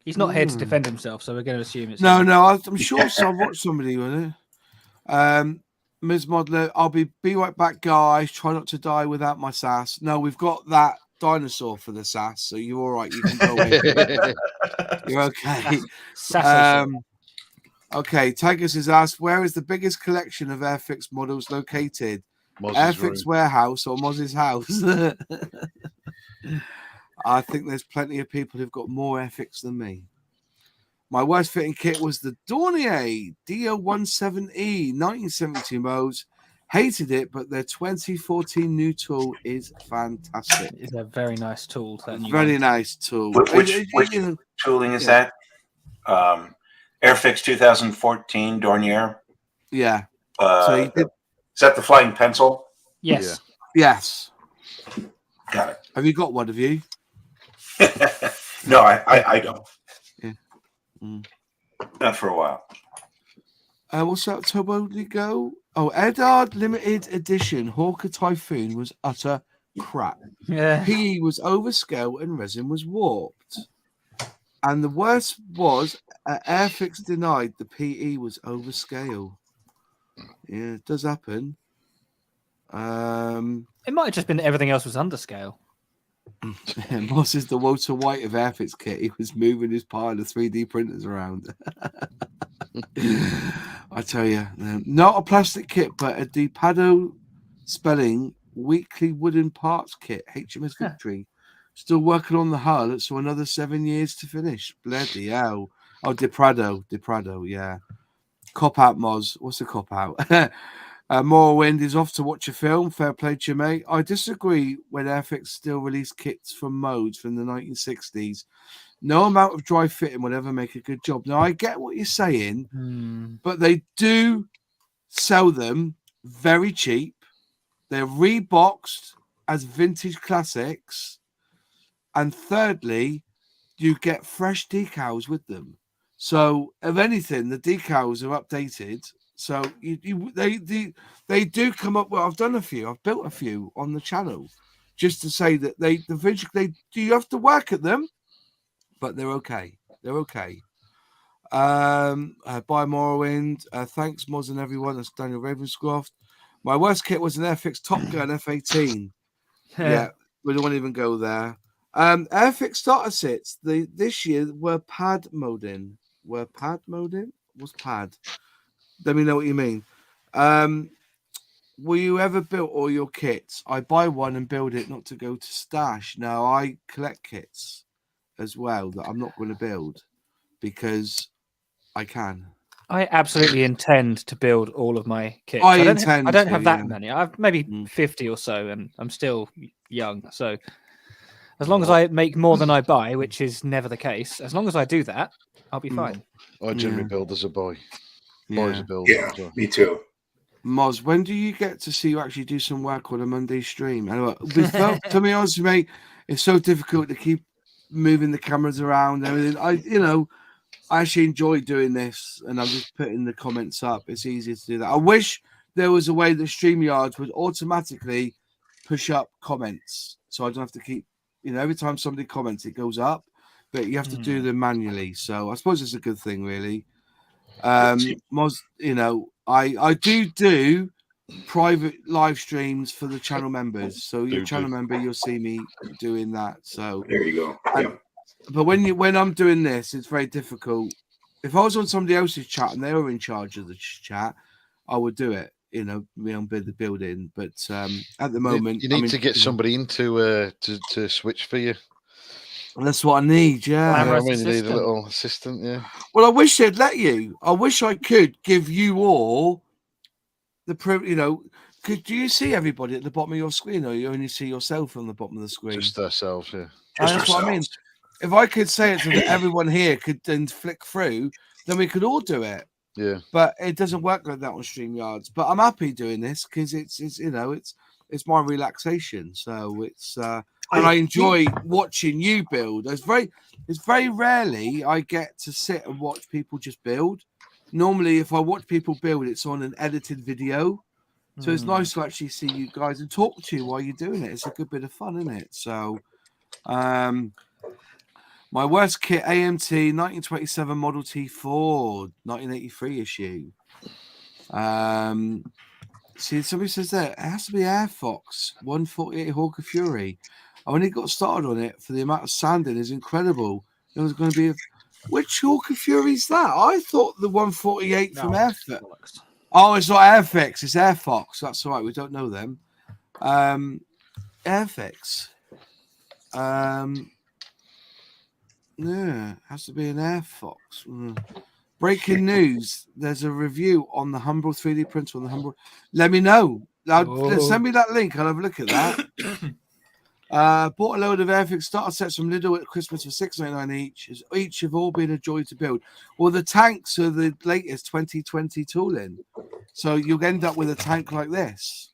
He's not here to defend himself, so we're going to assume it's No, him. I'm sure I've watched somebody with it. Ms. Modeler, I'll be right back, guys. Try not to die without my sass. No, we've got that dinosaur for the sass, so you're all right. You can go in. You're okay. Okay, Tigers has asked, where is the biggest collection of Airfix models located? Airfix warehouse or Moz's house? I think there's plenty of people who've got more Airfix than me. My worst fitting kit was the Dornier DO17E 1972 modes. Hated it, but their 2014 new tool is fantastic. It's a very nice tool. Very nice tool. Which tooling is that? Airfix 2014 Dornier. Yeah. Is that the flying pencil? Yes. Yeah. Yes. Got it. Have you got one of you? No, I don't. Yeah. Not for a while. What's up, Tobo Go? Oh, Eddard Limited Edition Hawker Typhoon was utter crap. Yeah. PE was overscale and resin was warped. And the worst was Airfix denied the PE was overscale. Yeah, it does happen. It might have just been that everything else was underscale. Moss is the Walter White of Airfix kit. He was moving his pile of 3D printers around. I tell you, not a plastic kit, but a DePado spelling weekly wooden parts kit. HMS Victory. Still working on the hull, so another 7 years to finish. Bloody hell. Oh, DePrado, yeah. Cop out, Moz. What's a cop out? Morrowind is off to watch a film. Fair play to you, mate. I disagree when Airfix still release kits from modes from the 1960s. No amount of dry fitting will ever make a good job. Now, I get what you're saying, but they do sell them very cheap. They're reboxed as vintage classics. And thirdly, you get fresh decals with them. So, if anything, the decals are updated. So they do come up. Well, I've done a few. I've built a few on the channel, just to say that you have to work at them, but they're okay. They're okay. By Morrowind. Thanks, Moz and everyone. That's Daniel Ravenscroft. My worst kit was an Airfix Top Gun F18. Yeah, we don't want to even go there. Airfix starter sets this year were pad moding. What's pad? Let me know what you mean. Will you ever build all your kits? I buy one and build it not to go to stash. Now, I collect kits as well that I'm not going to build because I can. I absolutely intend to build all of my kits. I don't have that many. I've maybe 50 or so, and I'm still young. So As long as I make more than I buy, which is never the case, as long as I do that, I'll be fine. I generally build as a boy. Boy as a builder. Yeah, me too. Moz, when do you get to see you actually do some work on a Monday stream? And to be honest, mate, it's so difficult to keep moving the cameras around and everything. I actually enjoy doing this, and I'm just putting the comments up. It's easier to do that. I wish there was a way that StreamYard would automatically push up comments, so I don't have to keep, every time somebody comments, it goes up, but you have to do them manually. So I suppose it's a good thing, really. Moz, I do private live streams for the channel members. So your channel member, you'll see me doing that. So there you go. But when I'm doing this, it's very difficult. If I was on somebody else's chat and they were in charge of the chat, I would do it. Me on the building. But at the moment, you need to get somebody in to switch for you. That's what I need, yeah. You need a little assistant, yeah. Well, I wish they'd let you. I wish I could give you all the do you see everybody at the bottom of your screen, or you only see yourself on the bottom of the screen? Just ourselves, yeah. That's what I mean. If I could say it so that everyone here could then flick through, then we could all do it. Yeah. But it doesn't work like that on StreamYards. But I'm happy doing this because it's my relaxation. So it's and I enjoy watching you build. It's very rarely I get to sit and watch people just build. Normally, if I watch people build, it's on an edited video. So it's nice to actually see you guys and talk to you while you're doing it. It's a good bit of fun, isn't it? So my worst kit, AMT 1927 Model T4, 1983 issue. See, somebody says that it has to be Airfox 148 Hawker Fury. I only got started on it for the amount of sanding is incredible. There was going to be which Hawker Fury is that? I thought the 148 from Airfix. Oh, it's not Airfix, it's Airfox. That's all right. We don't know them. Airfix. Yeah, has to be an Airfox. Breaking news: there's a review on the Humbrol 3D printer on the Humbrol. Let me know. Send me that link. I'll have a look at that. Bought a load of Airfix starter sets from Lidl at Christmas for $6.99 each. Each have all been a joy to build. Well, the tanks are the latest 2020 tooling, so you'll end up with a tank like this.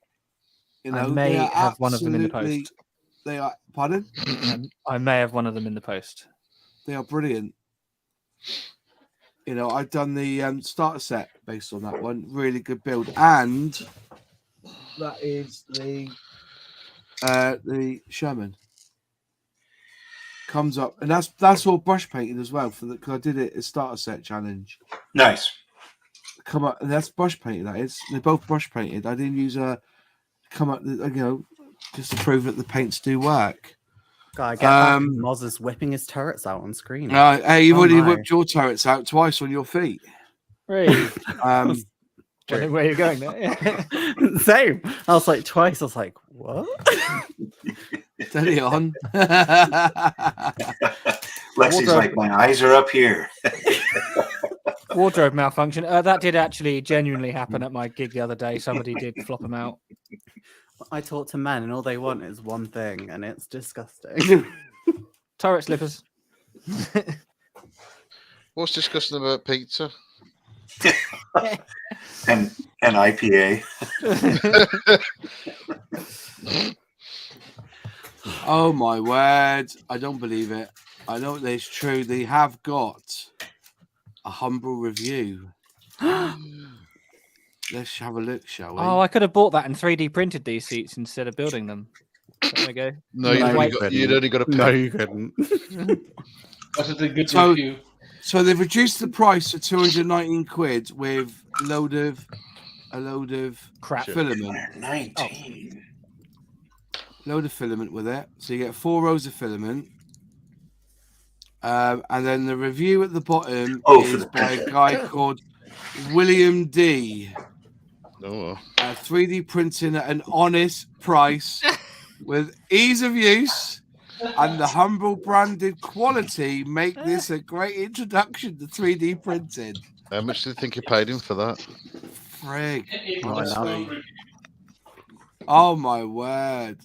I may have one of them in the post. They are. Pardon? I may have one of them in the post. They are brilliant. I've done the starter set based on that one. Really good build, and that is the Sherman comes up, and that's all brush painted as well because I did it as starter set challenge. Nice. Come up, and that's brush painted. That is, they're both brush painted. I didn't use come up, just to prove that the paints do work. God, Moz is whipping his turrets out on screen. Hey, you've already whipped your turrets out twice on your feet. Really? Where are you going there? Same. I was like twice. I was like, what? Steady on. Lexi's like, my eyes are up here. Wardrobe malfunction. That did actually genuinely happen at my gig the other day. Somebody did flop them out. I talk to men, and all they want is one thing, and it's disgusting. Turret slippers. What's disgusting about pizza? and IPA. Oh my word! I don't believe it. I know it's true. They have got a Humbrol review. Let's have a look, shall we? Oh, I could have bought that and 3D printed these seats instead of building them. There we go. No, you'd only got to pay. No, you couldn't. Was it a good review? So they've reduced the price to 219 quid with a load of crap filament. 19. Load of filament with it. So you get 4 rows of filament. And then the review at the bottom is by a guy called William D. Oh. 3D printing at an honest price with ease of use and the Humbrol branded quality make this a great introduction to 3D printing. How much do you think you paid him for that? Frig. Honestly. Oh my word.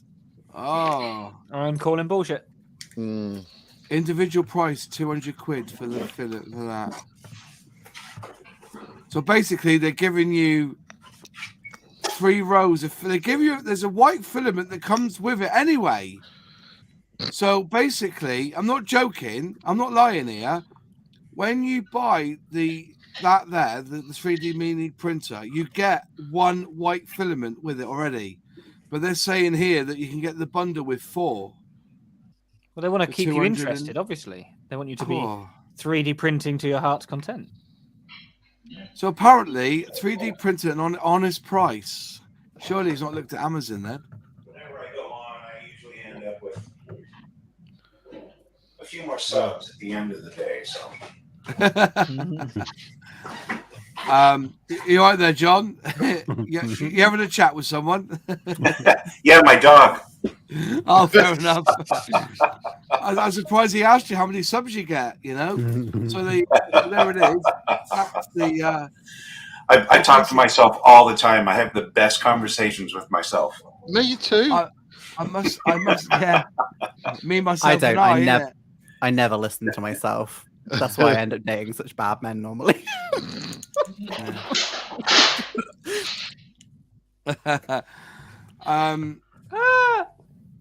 Oh. I'm calling bullshit. Individual price £200 for the fillet for that. So basically, they're giving you 3 rows of. They give you. There's a white filament that comes with it anyway. So basically, I'm not joking. I'm not lying here. When you buy the 3D mini printer, you get 1 white filament with it already. But they're saying here that you can get the bundle with 4. Well, they want to For keep you 200 interested, obviously. They want you to be Oh. 3D printing to your heart's content. So apparently, 3D printed at an honest price. Surely he's not looked at Amazon then. Whenever I go on, I usually end up with a few more subs at the end of the day. So. You all right there, John? you having a chat with someone? Yeah, my dog. Oh, fair enough. I'm surprised he asked you how many subs you get, you know? So there it is. That's the... I talk to myself all the time. I have the best conversations with myself. Me too. I must, yeah. Me, myself, I don't. and I never listen to myself. That's why I end up dating such bad men normally.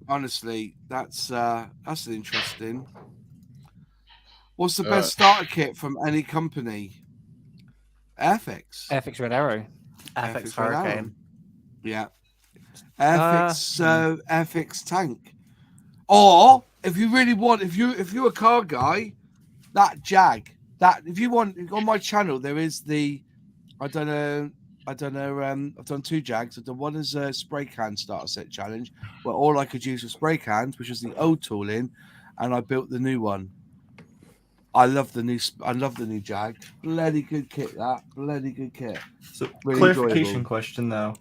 Honestly, that's interesting. What's the best starter kit from any company? Airfix. Airfix Red Arrow. Airfix Hurricane. Yeah. Airfix Airfix Tank. Or if you really want, if you're a car guy, that Jag. That if you want on my channel, there is the I don't know. I've done 2 Jags. I've done one as a spray can starter set challenge, where all I could use was spray cans, which was the old tooling, and I built the new one. I love the new Jag. Bloody good kit, that. Bloody good kit. So Really clarification enjoyable. question though,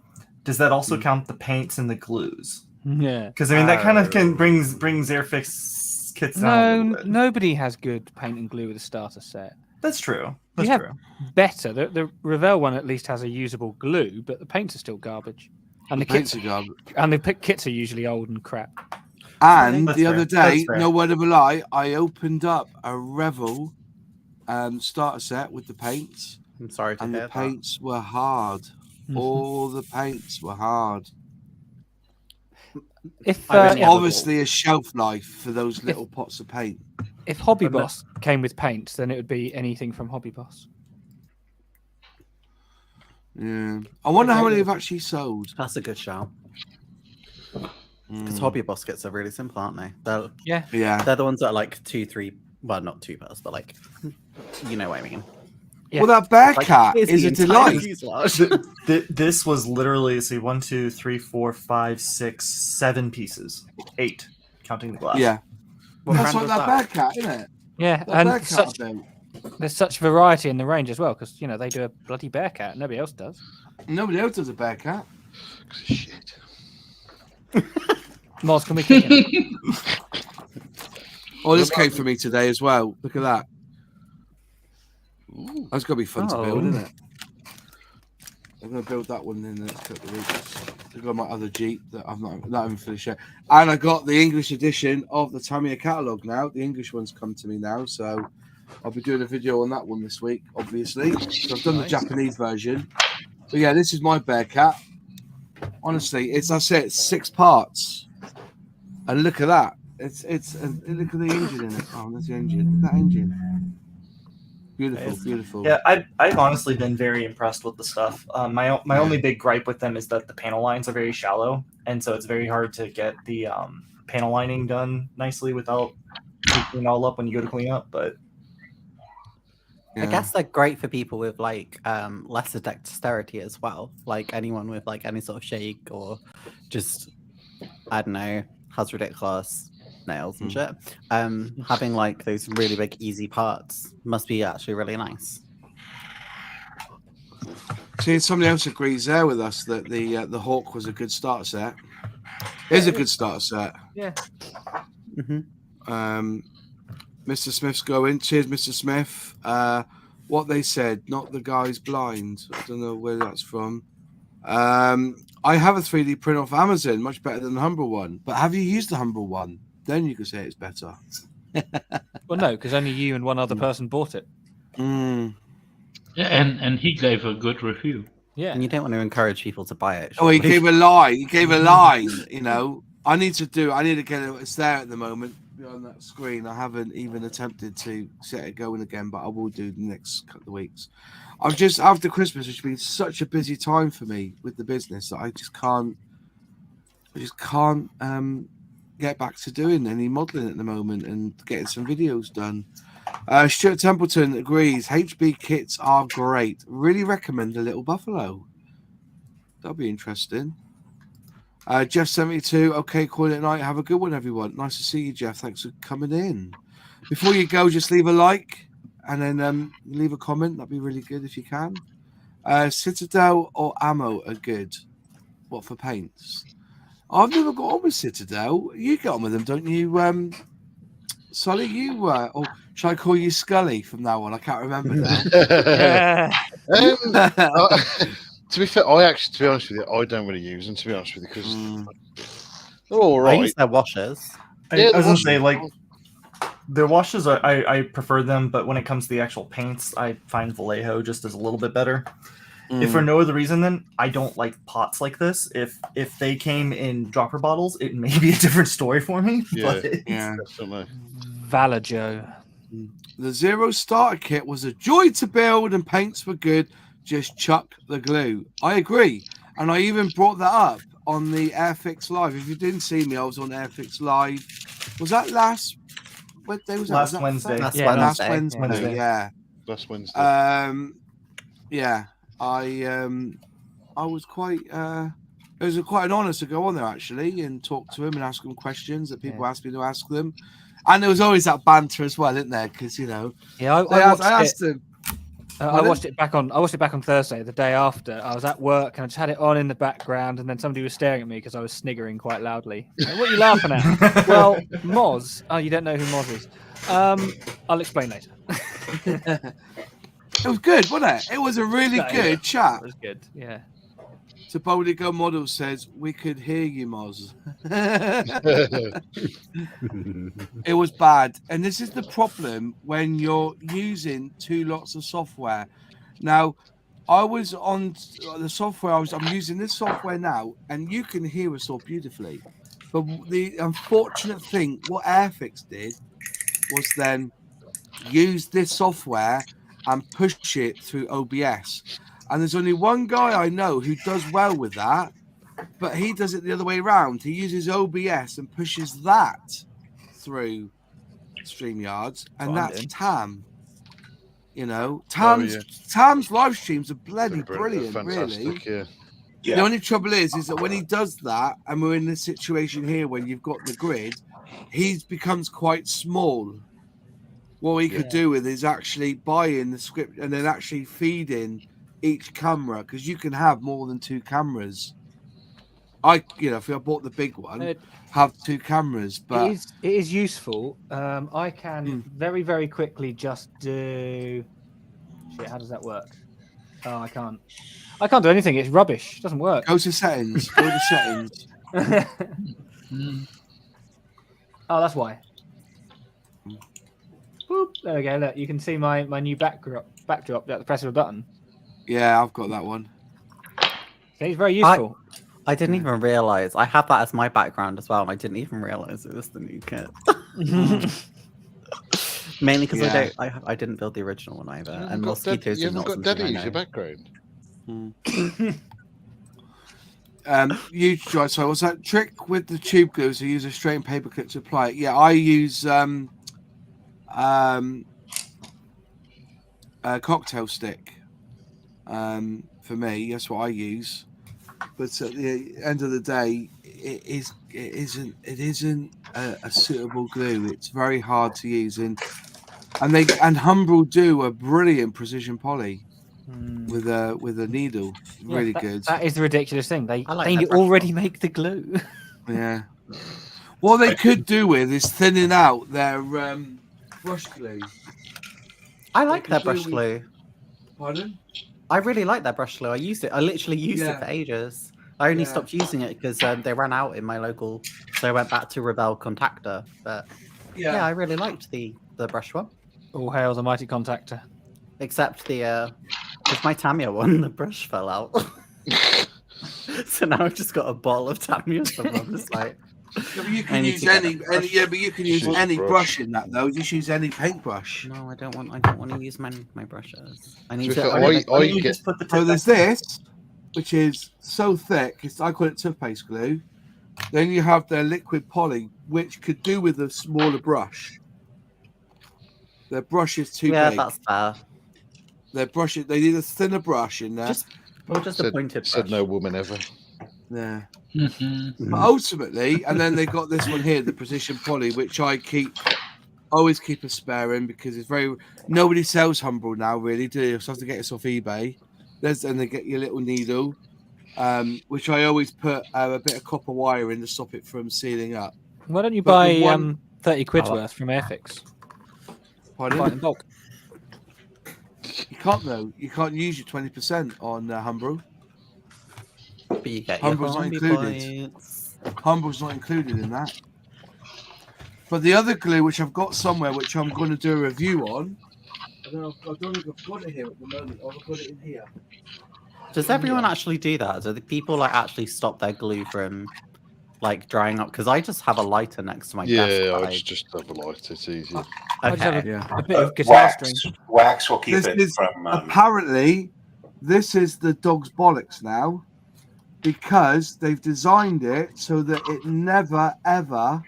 does that also count the paints and the glues? Yeah. Because I mean that kind of brings Airfix kits down. No, nobody has good paint and glue with a starter set. That's true. You have better. The Revell one at least has a usable glue, but the paints are still garbage. And the kits are garbage. And the kits are usually old and crap. And That's the fair. other day, That's fair. no word of a lie, I opened up a Revell starter set with the paints. I'm sorry to and hear the that. paints were hard. All the paints were hard. If obviously a shelf life for those little pots of paint. If Hobby Boss came with paints, then it would be anything from Hobby Boss. Yeah, I wonder how many have actually sold. That's a good shout. Because Hobby Boss kits are really simple, aren't they? Yeah. They're the ones that are like 2, 3. Well, not 2 pairs, but like, you know what I mean. Yeah. Well, that bear Like, cat here's is the a entire delight. fuselage. This was literally 1, 2, 3, 4, 5, 6, 7 pieces, 8, counting the glass. Yeah, What that's brand like was that bear cat, isn't it? Yeah, That bear and cat I built. there's such variety in the range as well, because they do a bloody bear cat. Nobody else does. Nobody else does a bear cat. Shit. Moz, can we kick him? Oh, this came for me today as well. Look at that. That's got to be fun to build, isn't it? I'm going to build that one in the next couple of weeks. I've got my other Jeep that I've not even finished yet. And I got the English edition of the Tamiya catalogue now. The English one's come to me now, so I'll be doing a video on that one this week, obviously. So I've done the Japanese version. But yeah, this is my bear cat. Honestly, it's 6 parts. And look at that. Look at the engine in it. Oh, there's the engine. Look at that engine. Beautiful, beautiful. Yeah, I've honestly been very impressed with the stuff. My only big gripe with them is that the panel lines are very shallow, and so it's very hard to get the panel lining done nicely without taking it all up when you go to clean up. But I guess they're great for people with like lesser dexterity as well. Like anyone with like any sort of shake or just I don't know, has ridiculous nails and shit. Having like those really big easy parts must be actually really nice. See, somebody else agrees there with us that the Hawk was a good starter set. It is a good starter set. Yeah. Mr. Smith's going. Cheers, Mr. Smith. What they said, not the guy's blind. I don't know where that's from. I have a 3D print off Amazon, much better than the Humbrol one. But have you used the Humbrol one? then you could say it's better. Well, no, because only you and one other person bought it. Mm. Yeah, and he gave a good review. Yeah. And you don't want to encourage people to buy it. Oh, he surely. gave a lie. He gave a line. You know, I need to get it. It's there at the moment on that screen. I haven't even attempted to set it going again, but I will do the next couple of weeks. I've just after Christmas, it's been such a busy time for me with the business that I just can't get back to doing any modelling at the moment and getting some videos done. Stuart Templeton agrees. HB kits are great. Really recommend the Little Buffalo. That'll be interesting. Jeff72. Okay, call it night. Have a good one, everyone. Nice to see you, Jeff. Thanks for coming in. Before you go, just leave a like and then leave a comment. That'd be really good if you can. Citadel or Ammo are good. What for paints? I've never got on with Citadel. You get on with them, don't you, Solly? You or shall I call you Scully from now on? I can't remember now. To be fair, to be honest with you, I don't really use them. To be honest with you, because they're all I right. use their washes. I was gonna say, like, the washes, I prefer them, but when it comes to the actual paints, I find Vallejo just is a little bit better. If for no other reason, then I don't like pots like this. If they came in dropper bottles, it may be a different story for me. Yeah, but definitely. Valajo. The Zero starter kit was a joy to build and paints were good. Just chuck the glue. I agree. And I even brought that up on the Airfix Live. If you didn't see me, I was on Airfix Live. Was that last Wednesday? Last Wednesday. Last Wednesday. Wednesday. Yeah. Last Wednesday. Yeah. I was quite it was quite an honor to go on there actually and talk to him and ask him questions that people asked me to ask them. And there was always that banter as well, isn't there? Because I asked him. I watched it back on Thursday, the day after. I was at work and I just had it on in the background, and then somebody was staring at me because I was sniggering quite loudly. Like, what are you laughing at? Well, Moz. Oh, you don't know who Moz is. I'll explain later. It was good, wasn't it? It was a really good chat. It was good, yeah. So Boldly Go Model says, we could hear you, Moz. It was bad. And this is the problem when you're using two lots of software. Now, I was on the software, I'm using this software now, and you can hear us all beautifully. But the unfortunate thing, what Airfix did was then use this software and push it through OBS. And there's only one guy I know who does well with that, but he does it the other way around. He uses OBS and pushes that through StreamYards, and that's Tam. You know, Tam's live streams are bloody brilliant, really. Yeah. The only trouble is that when he does that, and we're in this situation here when you've got the grid, he becomes quite small. What we could do with is actually buying the script and then actually feeding each camera, because you can have more than two cameras. If I bought the big one, have two cameras, but it is useful. I can very, very quickly just do. Shit, how does that work? Oh, I can't do anything. It's rubbish. It doesn't work. Go to settings. Go to settings. Oh, that's why. Boop. There we go. Look, you can see my new backdrop at the press of a button. Yeah, I've got that one. Okay, it's very useful. I didn't even realize I had that as my background as well, and I didn't even realize it was the new kit. Mainly because I didn't build the original one either, and mosquitoes. You haven't got Daddy as your background. You try. So what's that trick with the tube glue? So you use a straight paper clip to apply it. Yeah, I use a cocktail stick. For me, that's what I use. But at the end of the day, it isn't a suitable glue. It's very hard to use, and Humbrol do a brilliant precision poly with a needle. Really good. That is the ridiculous thing. They like already make the glue. Yeah. What they could do with is thinning out their brush glue. I like that brush glue. Pardon? I really like that brush glue. I used it. I literally used it for ages. I only stopped using it because they ran out in my local, so I went back to Rebel Contactor. But yeah, I really liked the brush one. All hail the mighty contactor. Except because my Tamiya one, the brush fell out. So now I've just got a bottle of Tamiya. So I'm just like, Yeah, but you can use any brush in that though. Just use any paintbrush. No, I don't want to use my brushes. I need to. So there's this, which is so thick. I call it toothpaste glue. Then you have the liquid poly, which could do with a smaller brush. Their brush is too big. Yeah, that's fair. Their brush, they need a thinner brush in there. Just a pointed brush. Said no woman ever. Yeah. But ultimately, and then they got this one here, the precision poly, which I always keep a spare in because it's nobody sells Humbrol now, really, do you? So I have to get this off eBay. And they get your little needle, which I always put a bit of copper wire in to stop it from sealing up. Why don't you buy 30 quid worth from Airfix? Pardon? Buy it in bulk. You can't though. You can't use your 20% on Humbrol. But you get Humbrol's not included. Humbrol's not included in that. But the other glue, which I've got somewhere, which I'm going to do a review on. I don't think I've got it here at the moment. I'll put it in here. Does everyone actually do that? Do the people actually stop their glue from drying up? Because I just have a lighter next to my desk. Yeah, I just have a lighter. It's easy. Okay. A bit of guitar string. Wax will keep it from. Apparently, this is the dog's bollocks now, because they've designed it so that it never ever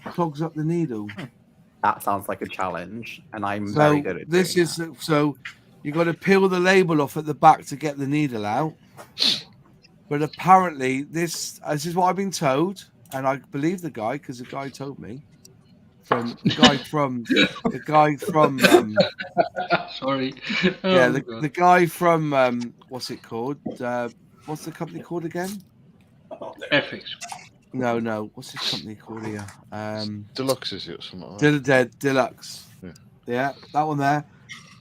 clogs up the needle. That sounds like a challenge, and I'm very good at this. So you got to peel the label off at the back to get the needle out. But apparently, this is what I've been told, and I believe the guy because the guy told me. Sorry. The guy from what's it called? What's the company called again? Airfix. No. What's this company called here? Deluxe, is it, or something like that? Deluxe. Yeah, that one there.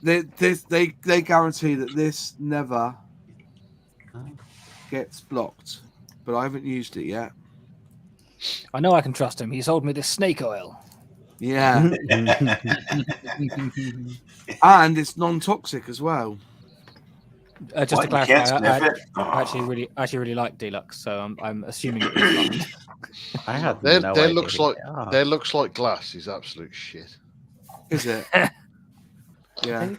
They guarantee that this never gets blocked, but I haven't used it yet. I know I can trust him. He sold me this snake oil. Yeah. And it's non-toxic as well. Just to clarify, I actually really like Deluxe, so I'm assuming it was fine. I have there looks like glass is absolute shit. Is it? Yeah.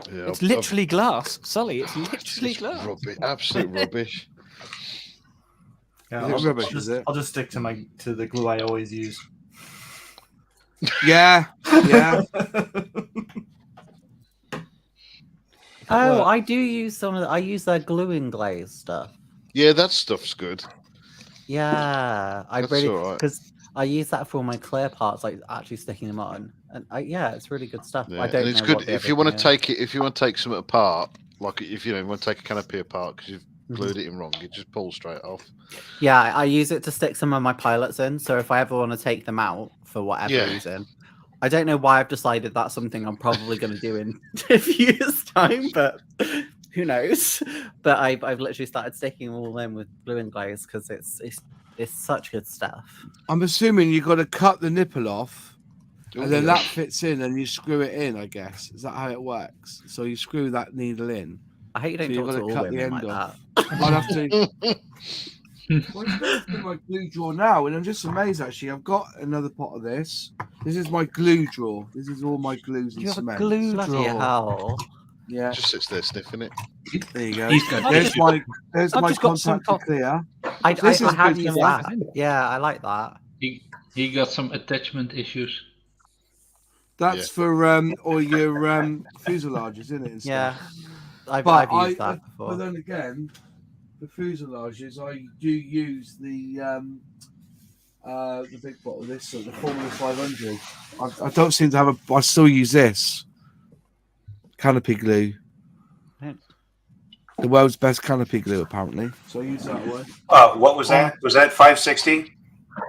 It's literally glass, Sully. It's literally glass. Rubbish, absolute rubbish. Yeah, I'll just stick to the glue I always use. Yeah. Oh, I do use I use their gluing glaze stuff. Yeah, that stuff's good. Yeah, That's all right. because I use that for all my clear parts, like actually sticking them on, and it's really good stuff. Yeah. I don't. And it's know good what if you want to take it. If you want to take something apart, like if you want to take a canopy apart because you've glued it in wrong, you just pull straight off. Yeah, I use it to stick some of my pilots in. So if I ever want to take them out for whatever reason, I don't know why I've decided that's something I'm probably going to do in a few years' time, but who knows? But I've literally started sticking them all in with glue and glaze because it's such good stuff. I'm assuming you've got to cut the nipple off, and then that fits in, and you screw it in. I guess is that how it works? So you screw that needle in. I hate you don't talk to all women like that. I'd have to. Well, it's in my glue drawer now, and I'm just amazed. Actually, I've got another pot of this. This is my glue drawer. This is all my glues and cement. Glue Bloody hell. Yeah, Just sits there sniffing it. there you go. There's my contact to clear. I This is have good used stuff. that. Yeah, I like that. He got some attachment issues. That's for all your fuselages, isn't it? And Yeah, stuff. I've used that before. But then again, the fuselages, I do use the big bottle, the Formula 500. I don't seem to have I still use this canopy glue. Right. The world's best canopy glue, apparently. So I use that one. What was that? Was that 560?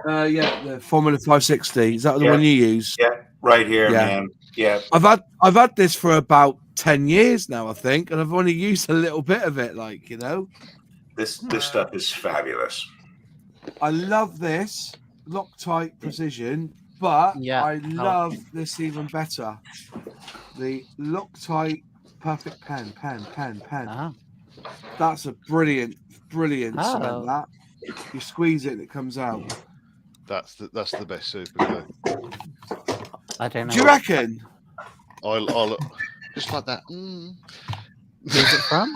Yeah, the Formula 560. Is that the one you use? Yeah, right here, Yeah. man. Yeah. I've had this for about 10 years now, I think, and I've only used a little bit of it, This stuff is fabulous. I love this Loctite precision, but Yeah. I love this even better. The Loctite perfect pen. Ah. That's a brilliant Oh. cement. That you squeeze it and it comes out. That's the best super glue. I don't know. Do you reckon? I'll just like that. Where's it from?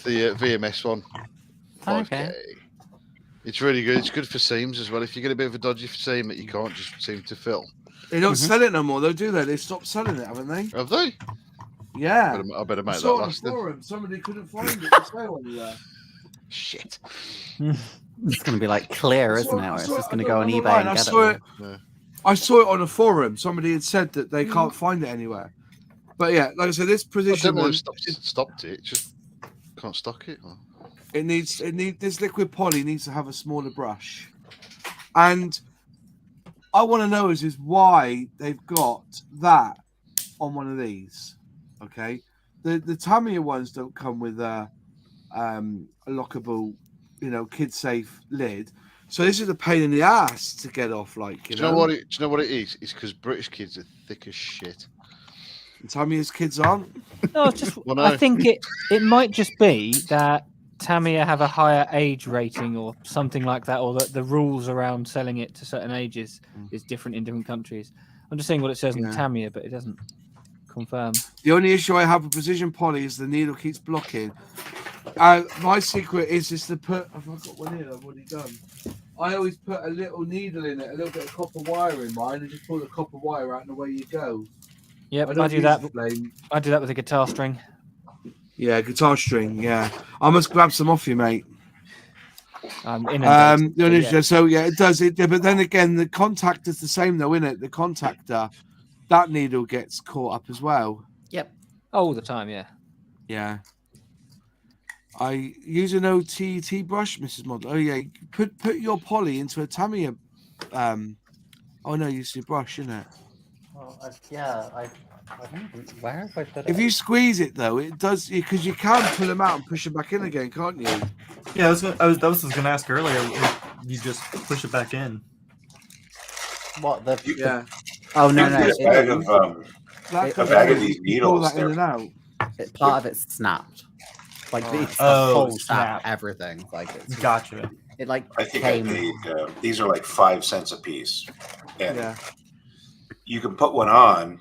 The VMS one. 5K. Okay. It's really good. It's good for seams as well. If you get a bit of a dodgy seam that you can't just seem to fill. They don't sell it no more, though, do they? They stopped selling it, haven't they? Have they? Yeah. I better make that saw it on last the then. forum. Somebody couldn't find it to sale anywhere. Shit. It's going to be like clear, isn't it? Or it's just going to go on eBay online. and get it. Yeah. I saw it on a forum. Somebody had said that they can't find it anywhere. But yeah, like I said, this I position don't know if stopped it. Just can't stock it. Or... it needs this liquid poly needs to have a smaller brush. And I want to know is why they've got that on one of these. Okay. The Tamiya ones don't come with a lockable, kid safe lid. So this is a pain in the ass to get off. Like, do you know what it is? It's because British kids are thick as shit. And Tamiya's kids aren't. No, it's just Well, no. I think it might just be that Tamiya have a higher age rating or something like that, or that the rules around selling it to certain ages is different in different countries. I'm just saying what it says on Tamiya, but it doesn't confirm. The only issue I have with precision poly is the needle keeps blocking. My secret is just to put. I've got one here. I've already done. I always put a little needle in it, a little bit of copper wire in mine, and just pull the copper wire out, and away you go. Yep, I do that. Flame. I do that with a guitar string. Yeah, guitar string. Yeah, I must grab some off you, mate. So yeah, it does it. But then again, the contactor's the same though, isn't it? The contactor, that needle gets caught up as well. Yep. All the time, yeah. Yeah. I use an OTT brush, Mrs. Model. Oh yeah, put your poly into a Tamiya. Oh no, use your brush, isn't it? Well, I don't, where have I put it? If you squeeze it though, it does because you can pull them out and push them back in again, can't you? Yeah, I was going to ask earlier. If you just push it back in. What the? Yeah. Oh no! A bag of these needles. Pull that in and out. Part of it's snapped. Like it's the whole snap. Everything. Like it's Gotcha. It like I think I paid. These are like 5 cents a piece, and you can put one on.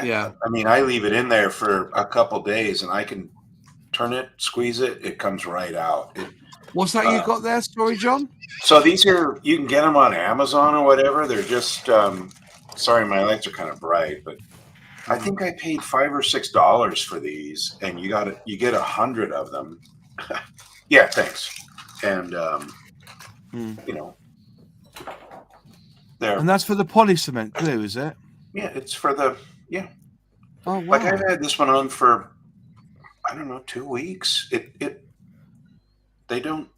Yeah. I mean, I leave it in there for a couple days, and I can turn it, squeeze it, it comes right out. What's that you got there, Story John? So these are, you can get them on Amazon or whatever. They're just, sorry, my lights are kind of bright, but I think I paid $5 or $6 for these, and you get 100 of them. Yeah, thanks. And and that's for the poly cement glue, is it? Yeah, it's for the Oh wow! Like I've had this one on for I don't know 2 weeks. They don't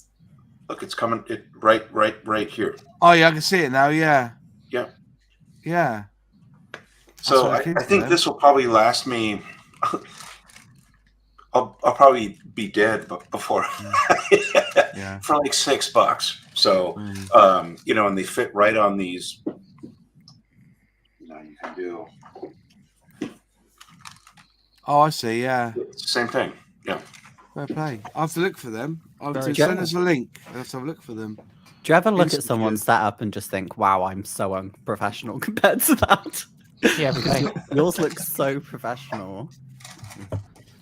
look. It's coming. It right here. Oh yeah, I can see it now. Yeah. Yeah. Yeah. So I think this will probably last me. I'll probably be dead before for like $6. So and they fit right on these. Now you can do. Oh, I see. Yeah. Same thing. Yeah. Fair play. I have to look for them. I'll have to send us a link. I have to have a look for them. Do you ever look at someone's setup and just think, "Wow, I'm so unprofessional compared to that"? Yeah, because yours looks so professional.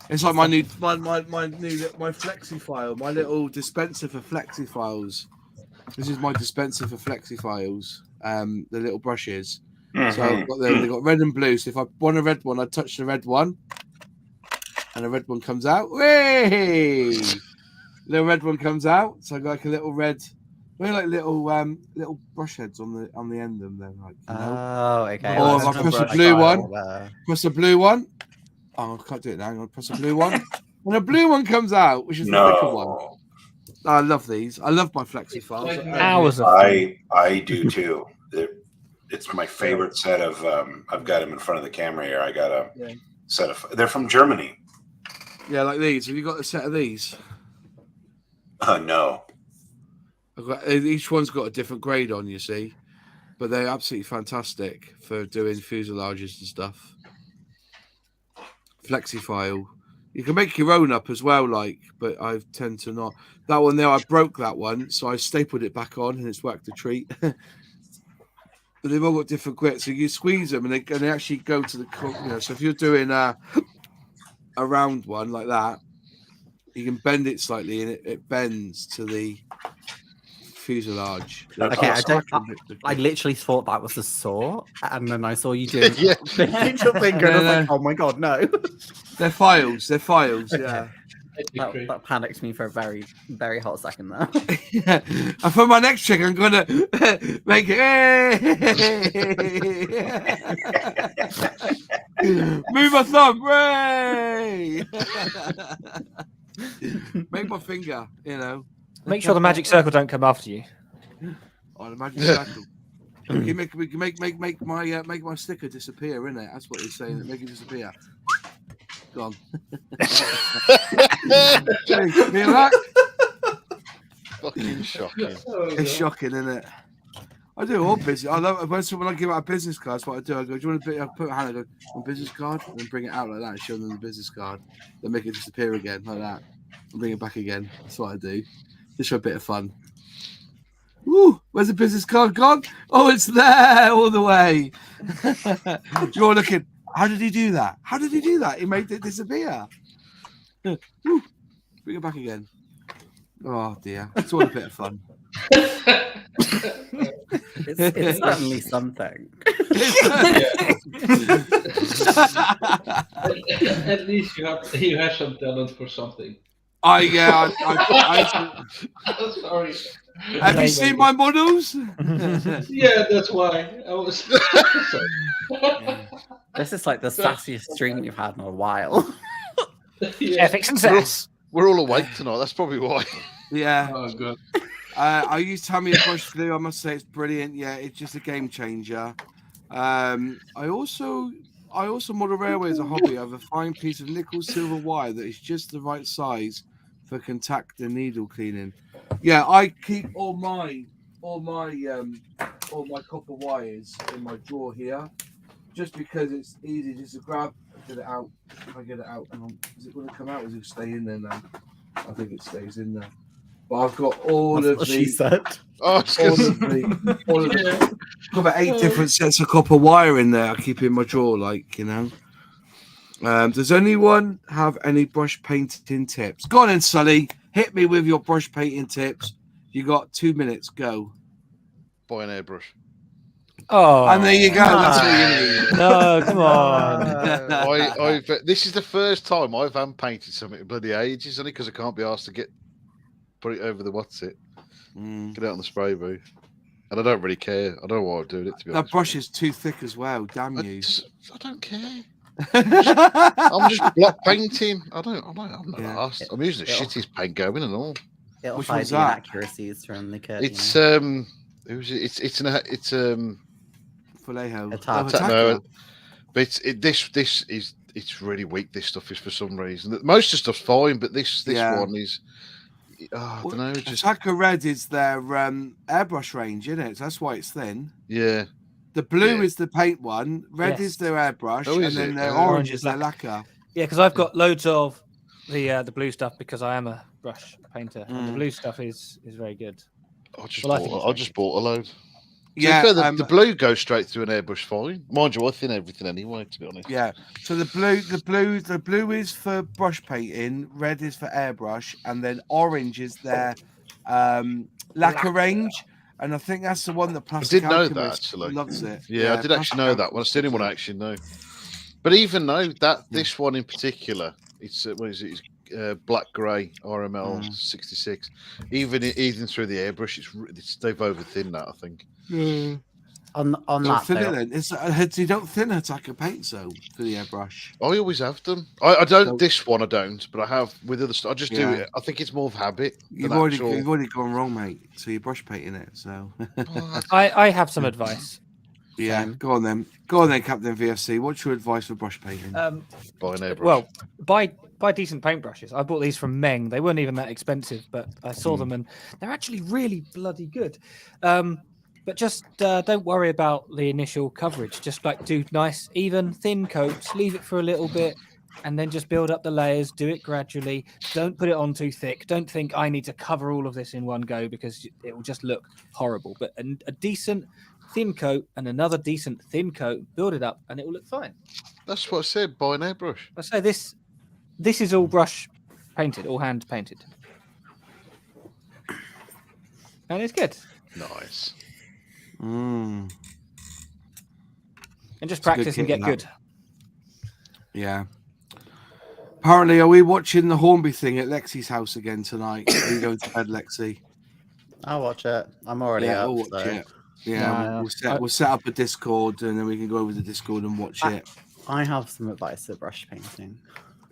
It's like my flexi file, my little dispenser for flexi files. This is my dispenser for flexi files. The little brushes. So I've got they've got red and blue. So if I want a red one, I touch the red one, and a red one comes out. Way, little red one comes out. So I got like a little red. We're like little brush heads on the end of them. Like, Oh, okay. Or if I press a blue one, press a blue one. Oh, I can't do it now. I'm gonna press a blue one. When a blue one comes out, which is the thicker one. I love these. I love my flexi files. Hours of I do too. It's my favorite set of. I've got them in front of the camera here. I got a set of. They're from Germany. Yeah, like these. Have you got a set of these? No. Each one's got a different grade on, you see, but they're absolutely fantastic for doing fuselages and stuff. Flexifile. You can make your own up as well, but I tend to not. That one there, I broke that one, so I stapled it back on, and it's worked a treat. But they've all got different grits, so you squeeze them, and they actually go to the. So if you're doing a round one like that, you can bend it slightly, and it bends to the fuselage. Okay, I literally thought that was a saw, and then I saw you doing Yeah. the angel finger, and I was like, "Oh my god, no!" They're files. Yeah. That panicked me for a very, very hot second there. Yeah. And for my next trick, I'm gonna make it. Move my thumb, Ray. Make my finger, Make sure the magic circle don't come after you. Oh, the magic circle. We can make my sticker disappear, innit? That's what he's saying. Make it disappear. Gone. Hear that? Fucking shocking. It's shocking, isn't it? I do all business. I love when I give out a business card. That's what I do. I go, "Do you want to put a hand?" I go, "On business card," and then bring it out like that and show them the business card. Then make it disappear again like that and bring it back again. That's what I do. Just for a bit of fun. Woo! Where's the business card gone? Oh, it's there all the way. You're looking. How did he do that? He made it disappear. Woo! Bring it back again. Oh dear. It's all a bit of fun. It's certainly something. At least you have some talent for something. I Sorry. have you seen my models? Yeah, that's why I was. This is like the sassiest stream you've had in a while. Yeah. Airfix and sass. We're all awake tonight. That's probably why. Yeah. Oh god. I use Tamiya brush glue. I must say it's brilliant. Yeah, it's just a game changer. I also model railway as a hobby. I have a fine piece of nickel silver wire that is just the right size for contact and needle cleaning. Yeah, I keep all my copper wires in my drawer here, just because it's easy just to grab, get it out. If I get it out, is it going to come out? Or is it stay in there now? I think it stays in there. But I've got all That's of what the. she said. Oh, All of the I've got about 8 different sets of copper wire in there. I keep in my drawer, Does anyone have any brush painting tips? Go on then, Sully. Hit me with your brush painting tips. You got 2 minutes. Go. Buy an airbrush. Oh, And there you go. That's all you need. No, come on. This is the first time I've hand painted something in bloody ages, only because I can't be asked to put it over the get it out on the spray booth. And I don't really care. I don't know why I'm doing it, to be honest. That brush is too thick as well. Damn you. I don't care. I'm just block painting. I'm not asked. I'm using the shittiest paint going and all. It'll Which hide one's the that? inaccuracies from the kit. It's who's it? It's Vallejo. Attack. But it's really weak. This stuff is for some reason. Most of the stuff's fine, but this one is. I don't know. Attacker Red is their airbrush range, isn't it? That's why it's thin. Yeah. The blue is the paint one. Red is their airbrush, and then their orange is their lacquer. Yeah, because I've got loads of the blue stuff because I am a brush painter, and the blue stuff is very good. I just bought a load. Yeah, the blue goes straight through an airbrush fine. Mind you, I thin everything anyway, to be honest. Yeah. So the blue is for brush painting, red is for airbrush, and then orange is their lacquer range. And I think that's the one that Plastic I did know that Alchemist actually. loves it. Yeah, I did actually know that one. I still didn't want to actually know. But even though this one in particular, it's what is it? It's black grey RML 66. Even through the airbrush, they've over thinned that, I think. On that, thin it then. You don't thin attacker paints though for the airbrush. I always have them. I don't. This one I don't, but I have with other stuff. I just do it. I think it's more of habit. You've already gone wrong, mate. So you're brush painting it. So I have some advice. Yeah, go on then, Captain VFC. What's your advice for brush painting? Buy an airbrush. Well, buy buy decent paintbrushes. I bought these from Meng. They weren't even that expensive, but I saw them and they're actually really bloody good. But just don't worry about the initial coverage. Just like do nice, even, thin coats. Leave it for a little bit, and then just build up the layers. Do it gradually. Don't put it on too thick. Don't think I need to cover all of this in one go because it will just look horrible. But a decent thin coat and another decent thin coat, build it up, and it will look fine. That's what I said. Buy an airbrush. I say this is all brush painted, all hand painted, and it's good. Nice. And just practice and get good. Yeah. Apparently, are we watching the Hornby thing at Lexi's house again tonight? Are you going to bed, Lexi? I'll watch it. I'm already Yeah, up. we'll watch So. it. Yeah, we'll set up a Discord and then we can go over the Discord and watch it. I have some advice for brush painting.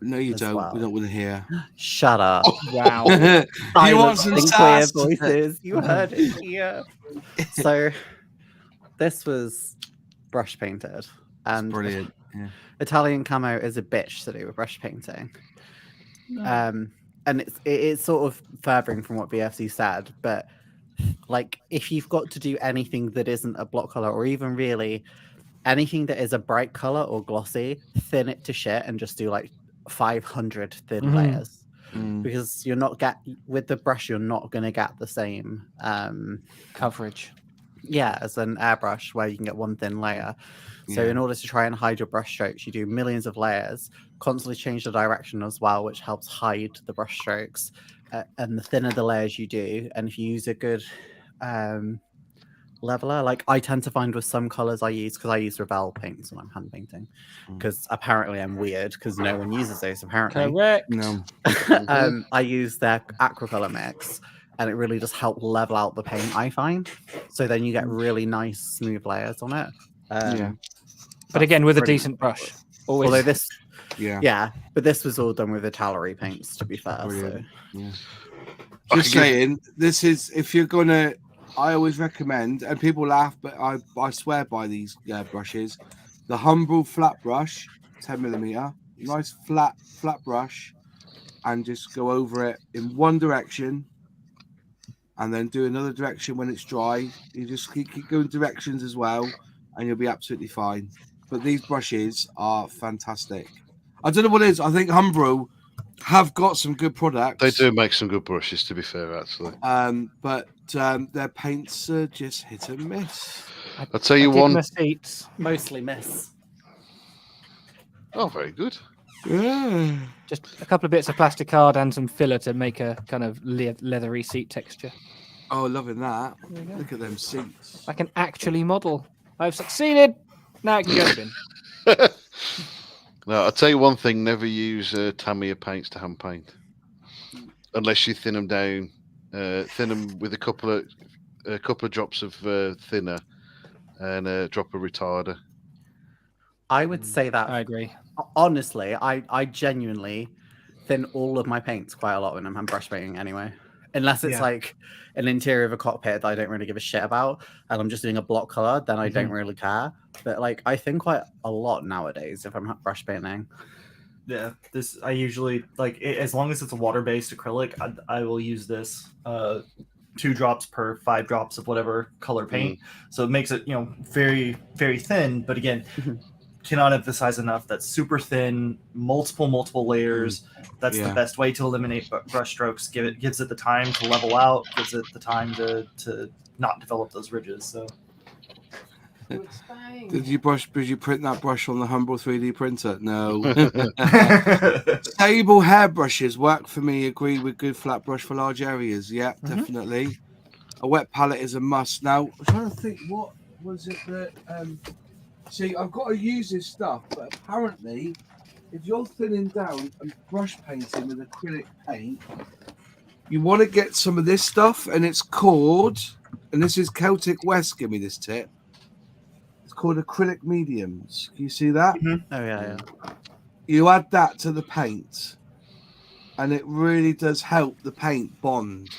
No, you as don't. well. We don't want to hear. Shut up. Wow. You want some clear sass? voices. You heard it here. So this was brush painted. And Brilliant. Yeah. Italian camo is a bitch to do with brush painting. And it's sort of furthering from what BFC said, but like if you've got to do anything that isn't a block color or even really anything that is a bright color or glossy, thin it to shit and just do like 500 thin layers because you're not with the brush you're not going to get the same Coverage. Yeah, as an airbrush where you can get one thin layer. So in order to try and hide your brush strokes, you do millions of layers, constantly change the direction as well, which helps hide the brush strokes. And the thinner the layers you do, and if you use a good leveler, like I tend to find with some colors I use, because I use Revell paints when I'm hand painting, because apparently I'm weird, because no one uses those apparently. Correct. No. I use their aquacolor mix, and it really just helps level out the paint, I find. So then you get really nice smooth layers on it. But again, with a decent brush. Always. Although this, Yeah. but this was all done with Italian paints, to be fair. So. Yeah. Just saying, this is, if you're gonna, I always recommend, and people laugh, but I swear by these brushes. The Humbrol flat brush, 10mm, nice flat brush, and just go over it in one direction, and then do another direction when it's dry. You just keep going directions as well, and you'll be absolutely fine. But these brushes are fantastic. I don't know what it is. I think Humbrol have got some good products. They do make some good brushes, to be fair, actually. But their paints are just hit and miss. I'll tell you one. Mostly miss. Oh, very good. Yeah. Just a couple of bits of plastic card and some filler to make a kind of leathery seat texture. Oh, loving that. Look at them seats. I can actually model. I've succeeded. Now I can go in. No, I'll tell you one thing: never use Tamiya paints to hand paint, unless you thin them down. Thin them with a couple of drops of thinner and a drop of retarder. I would say that. I agree. Honestly, I genuinely thin all of my paints quite a lot when I'm hand brush painting anyway. Unless it's like an interior of a cockpit that I don't really give a shit about, and I'm just doing a block color, then I don't really care. But like, I thin quite a lot nowadays if I'm brush painting. Yeah, this I usually like as long as it's a water-based acrylic, I will use this 2 drops per 5 drops of whatever color paint. So it makes it very very thin. But again, cannot emphasize enough that super thin, multiple layers. That's the best way to eliminate brush strokes. Gives it the time to level out. Gives it the time to not develop those ridges. So. Did you print that brush on the Humbrol 3D printer? No. Stable hairbrushes work for me. Agree with good flat brush for large areas. Yeah, definitely. A wet palette is a must. Now, I'm trying to think, what was it that... see, I've got to use this stuff, but apparently, if you're thinning down and brush painting with acrylic paint, you want to get some of this stuff, and it's called, and this is Celtic West, give me this tip. It's called acrylic mediums. Can you see that? Oh, yeah. You add that to the paint, and it really does help the paint bond.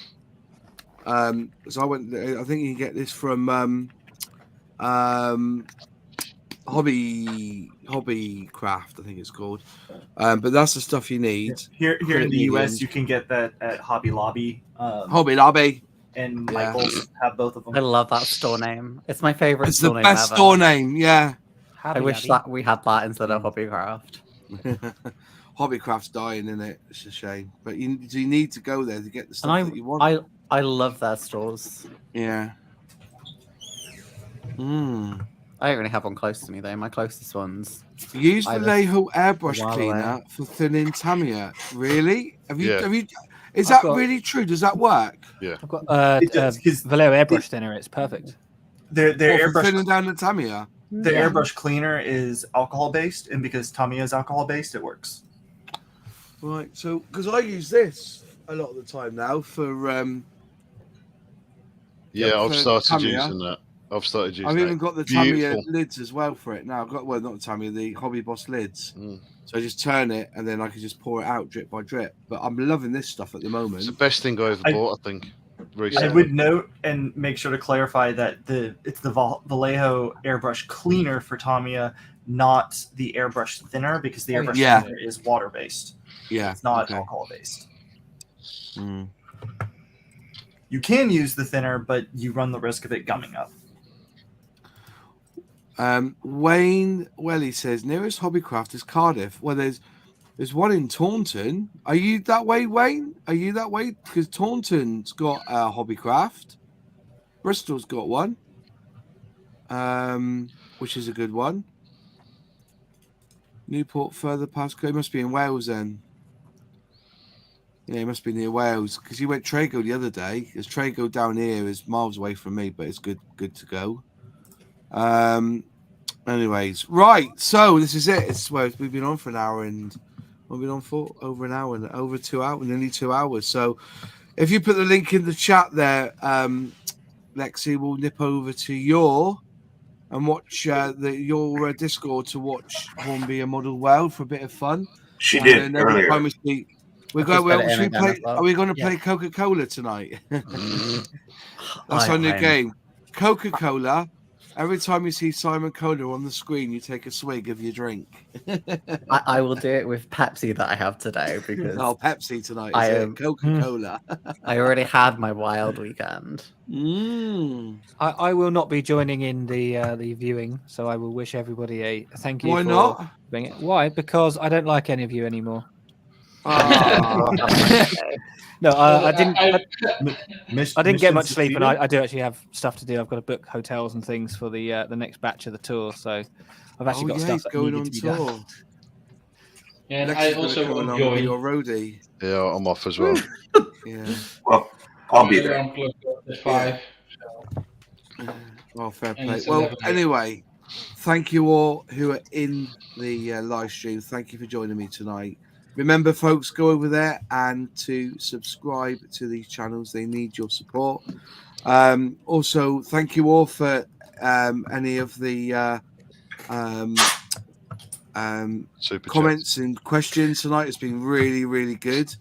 So I think you can get this from Hobbycraft, I think it's called. But that's the stuff you need. Here in Acrylic the US, medium. you can get that at Hobby Lobby. Hobby Lobby. And Yeah. Michaels have both of them. I love that store name. It's my favorite It's the store name best ever. store name. Yeah. I wish that we had that instead of Hobbycraft. Hobbycraft's dying, isn't it? It's a shame. But you need to go there to get the stuff that you want. I love their stores. Yeah. Mm. I don't really have one close to me though. My closest ones. Use Vallejo airbrush while cleaner away. for thinning Tamiya. Really? Have you? Yeah. Have you? Is I've that got- really true? Does that work? Yeah. I've got It does, 'cause Vallejo airbrush thinner. It's perfect. Their Or for airbrush thinning down the Tamiya. the airbrush cleaner is alcohol based, and because Tamiya is alcohol based, it works. Right. So, because I use this a lot of the time now for Yeah, I've for started Tamiya. using that. I've started using I've that. even got the Tamiya Beautiful. lids as well for it now. I've got not the Tamiya, the Hobby Boss lids. Mm. So I just turn it and then I can just pour it out drip by drip. But I'm loving this stuff at the moment. It's the best thing I ever bought, I think. I Recently. would note and make sure to clarify that it's the Vallejo airbrush cleaner for Tamiya, not the airbrush thinner, because the airbrush Yeah. thinner is water based. Yeah. It's not okay. alcohol based. Mm. You can use the thinner, but you run the risk of it gumming up. Wayne Welly says nearest Hobbycraft is Cardiff. Well, there's one in Taunton. Are you that way, Wayne? Are you that way? Because Taunton's got a Hobbycraft. Bristol's got one, which is a good one. Newport further past. It must be in Wales then. Yeah, it must be near Wales because you went Trago the other day. Because Trago down here is miles away from me, but it's good to go. Anyways, right. So this is it. We've been on for an hour and we've been on for over an hour and over 2 hours, nearly 2 hours. So if you put the link in the chat there, Lexi, we'll nip over to your Discord to watch Hornby and Model World for a bit of fun. She And did then every earlier. time we speak, we're Just going. put it in Should we again play? as well. Are we going to Yeah. play Coca-Cola tonight? That's I our new am. game. Coca-Cola. Every time you see Simon Cola on the screen, you take a swig of your drink. I will do it with Pepsi that I have today because Oh, Pepsi tonight. I Is it? am- Coca-Cola. I already had my wild weekend. I will not be joining in the viewing, so I will wish everybody a thank you. Why for not? being it. Why? Because I don't like any of you anymore. Ah. No, I didn't. I didn't get Mission much sleep, and succeeded? I do actually have stuff to do. I've got to book hotels and things for the next batch of the tour, so I've actually got stuff he's that going needed on to be tour. done. And Lex I is gonna also come will along and be join. your roadie. Yeah, I'm off as well. Yeah. Well, I'll be there. Around clock at 5. Well, fair And play. it's Well, 11 here. anyway, thank you all who are in the live stream. Thank you for joining me tonight. Remember, folks, go over there and to subscribe to these channels. They need your support. Also, thank you all for any of the Super comments and questions tonight. It's been really, really good.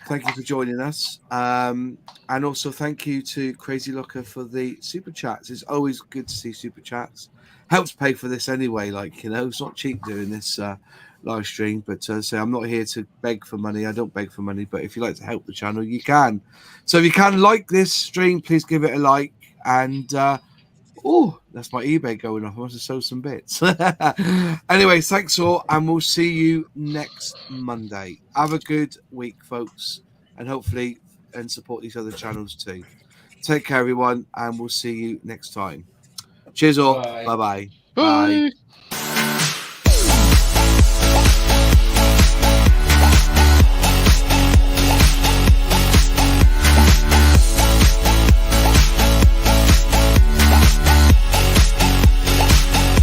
Thank you for joining us. And also thank you to Crazy Looker for the super chats. It's always good to see super chats. Helps pay for this anyway. It's not cheap doing this live stream, but say I'm not here to beg for money. I don't beg for money, but if you like to help the channel, you can. So if you can like this stream, please give it a like. And that's my eBay going off. I must have sold some bits. Anyway, thanks all, and we'll see you next Monday. Have a good week, folks, and hopefully support these other channels too. Take care, everyone, and we'll see you next time. Cheers all. Bye. Bye-bye. Bye.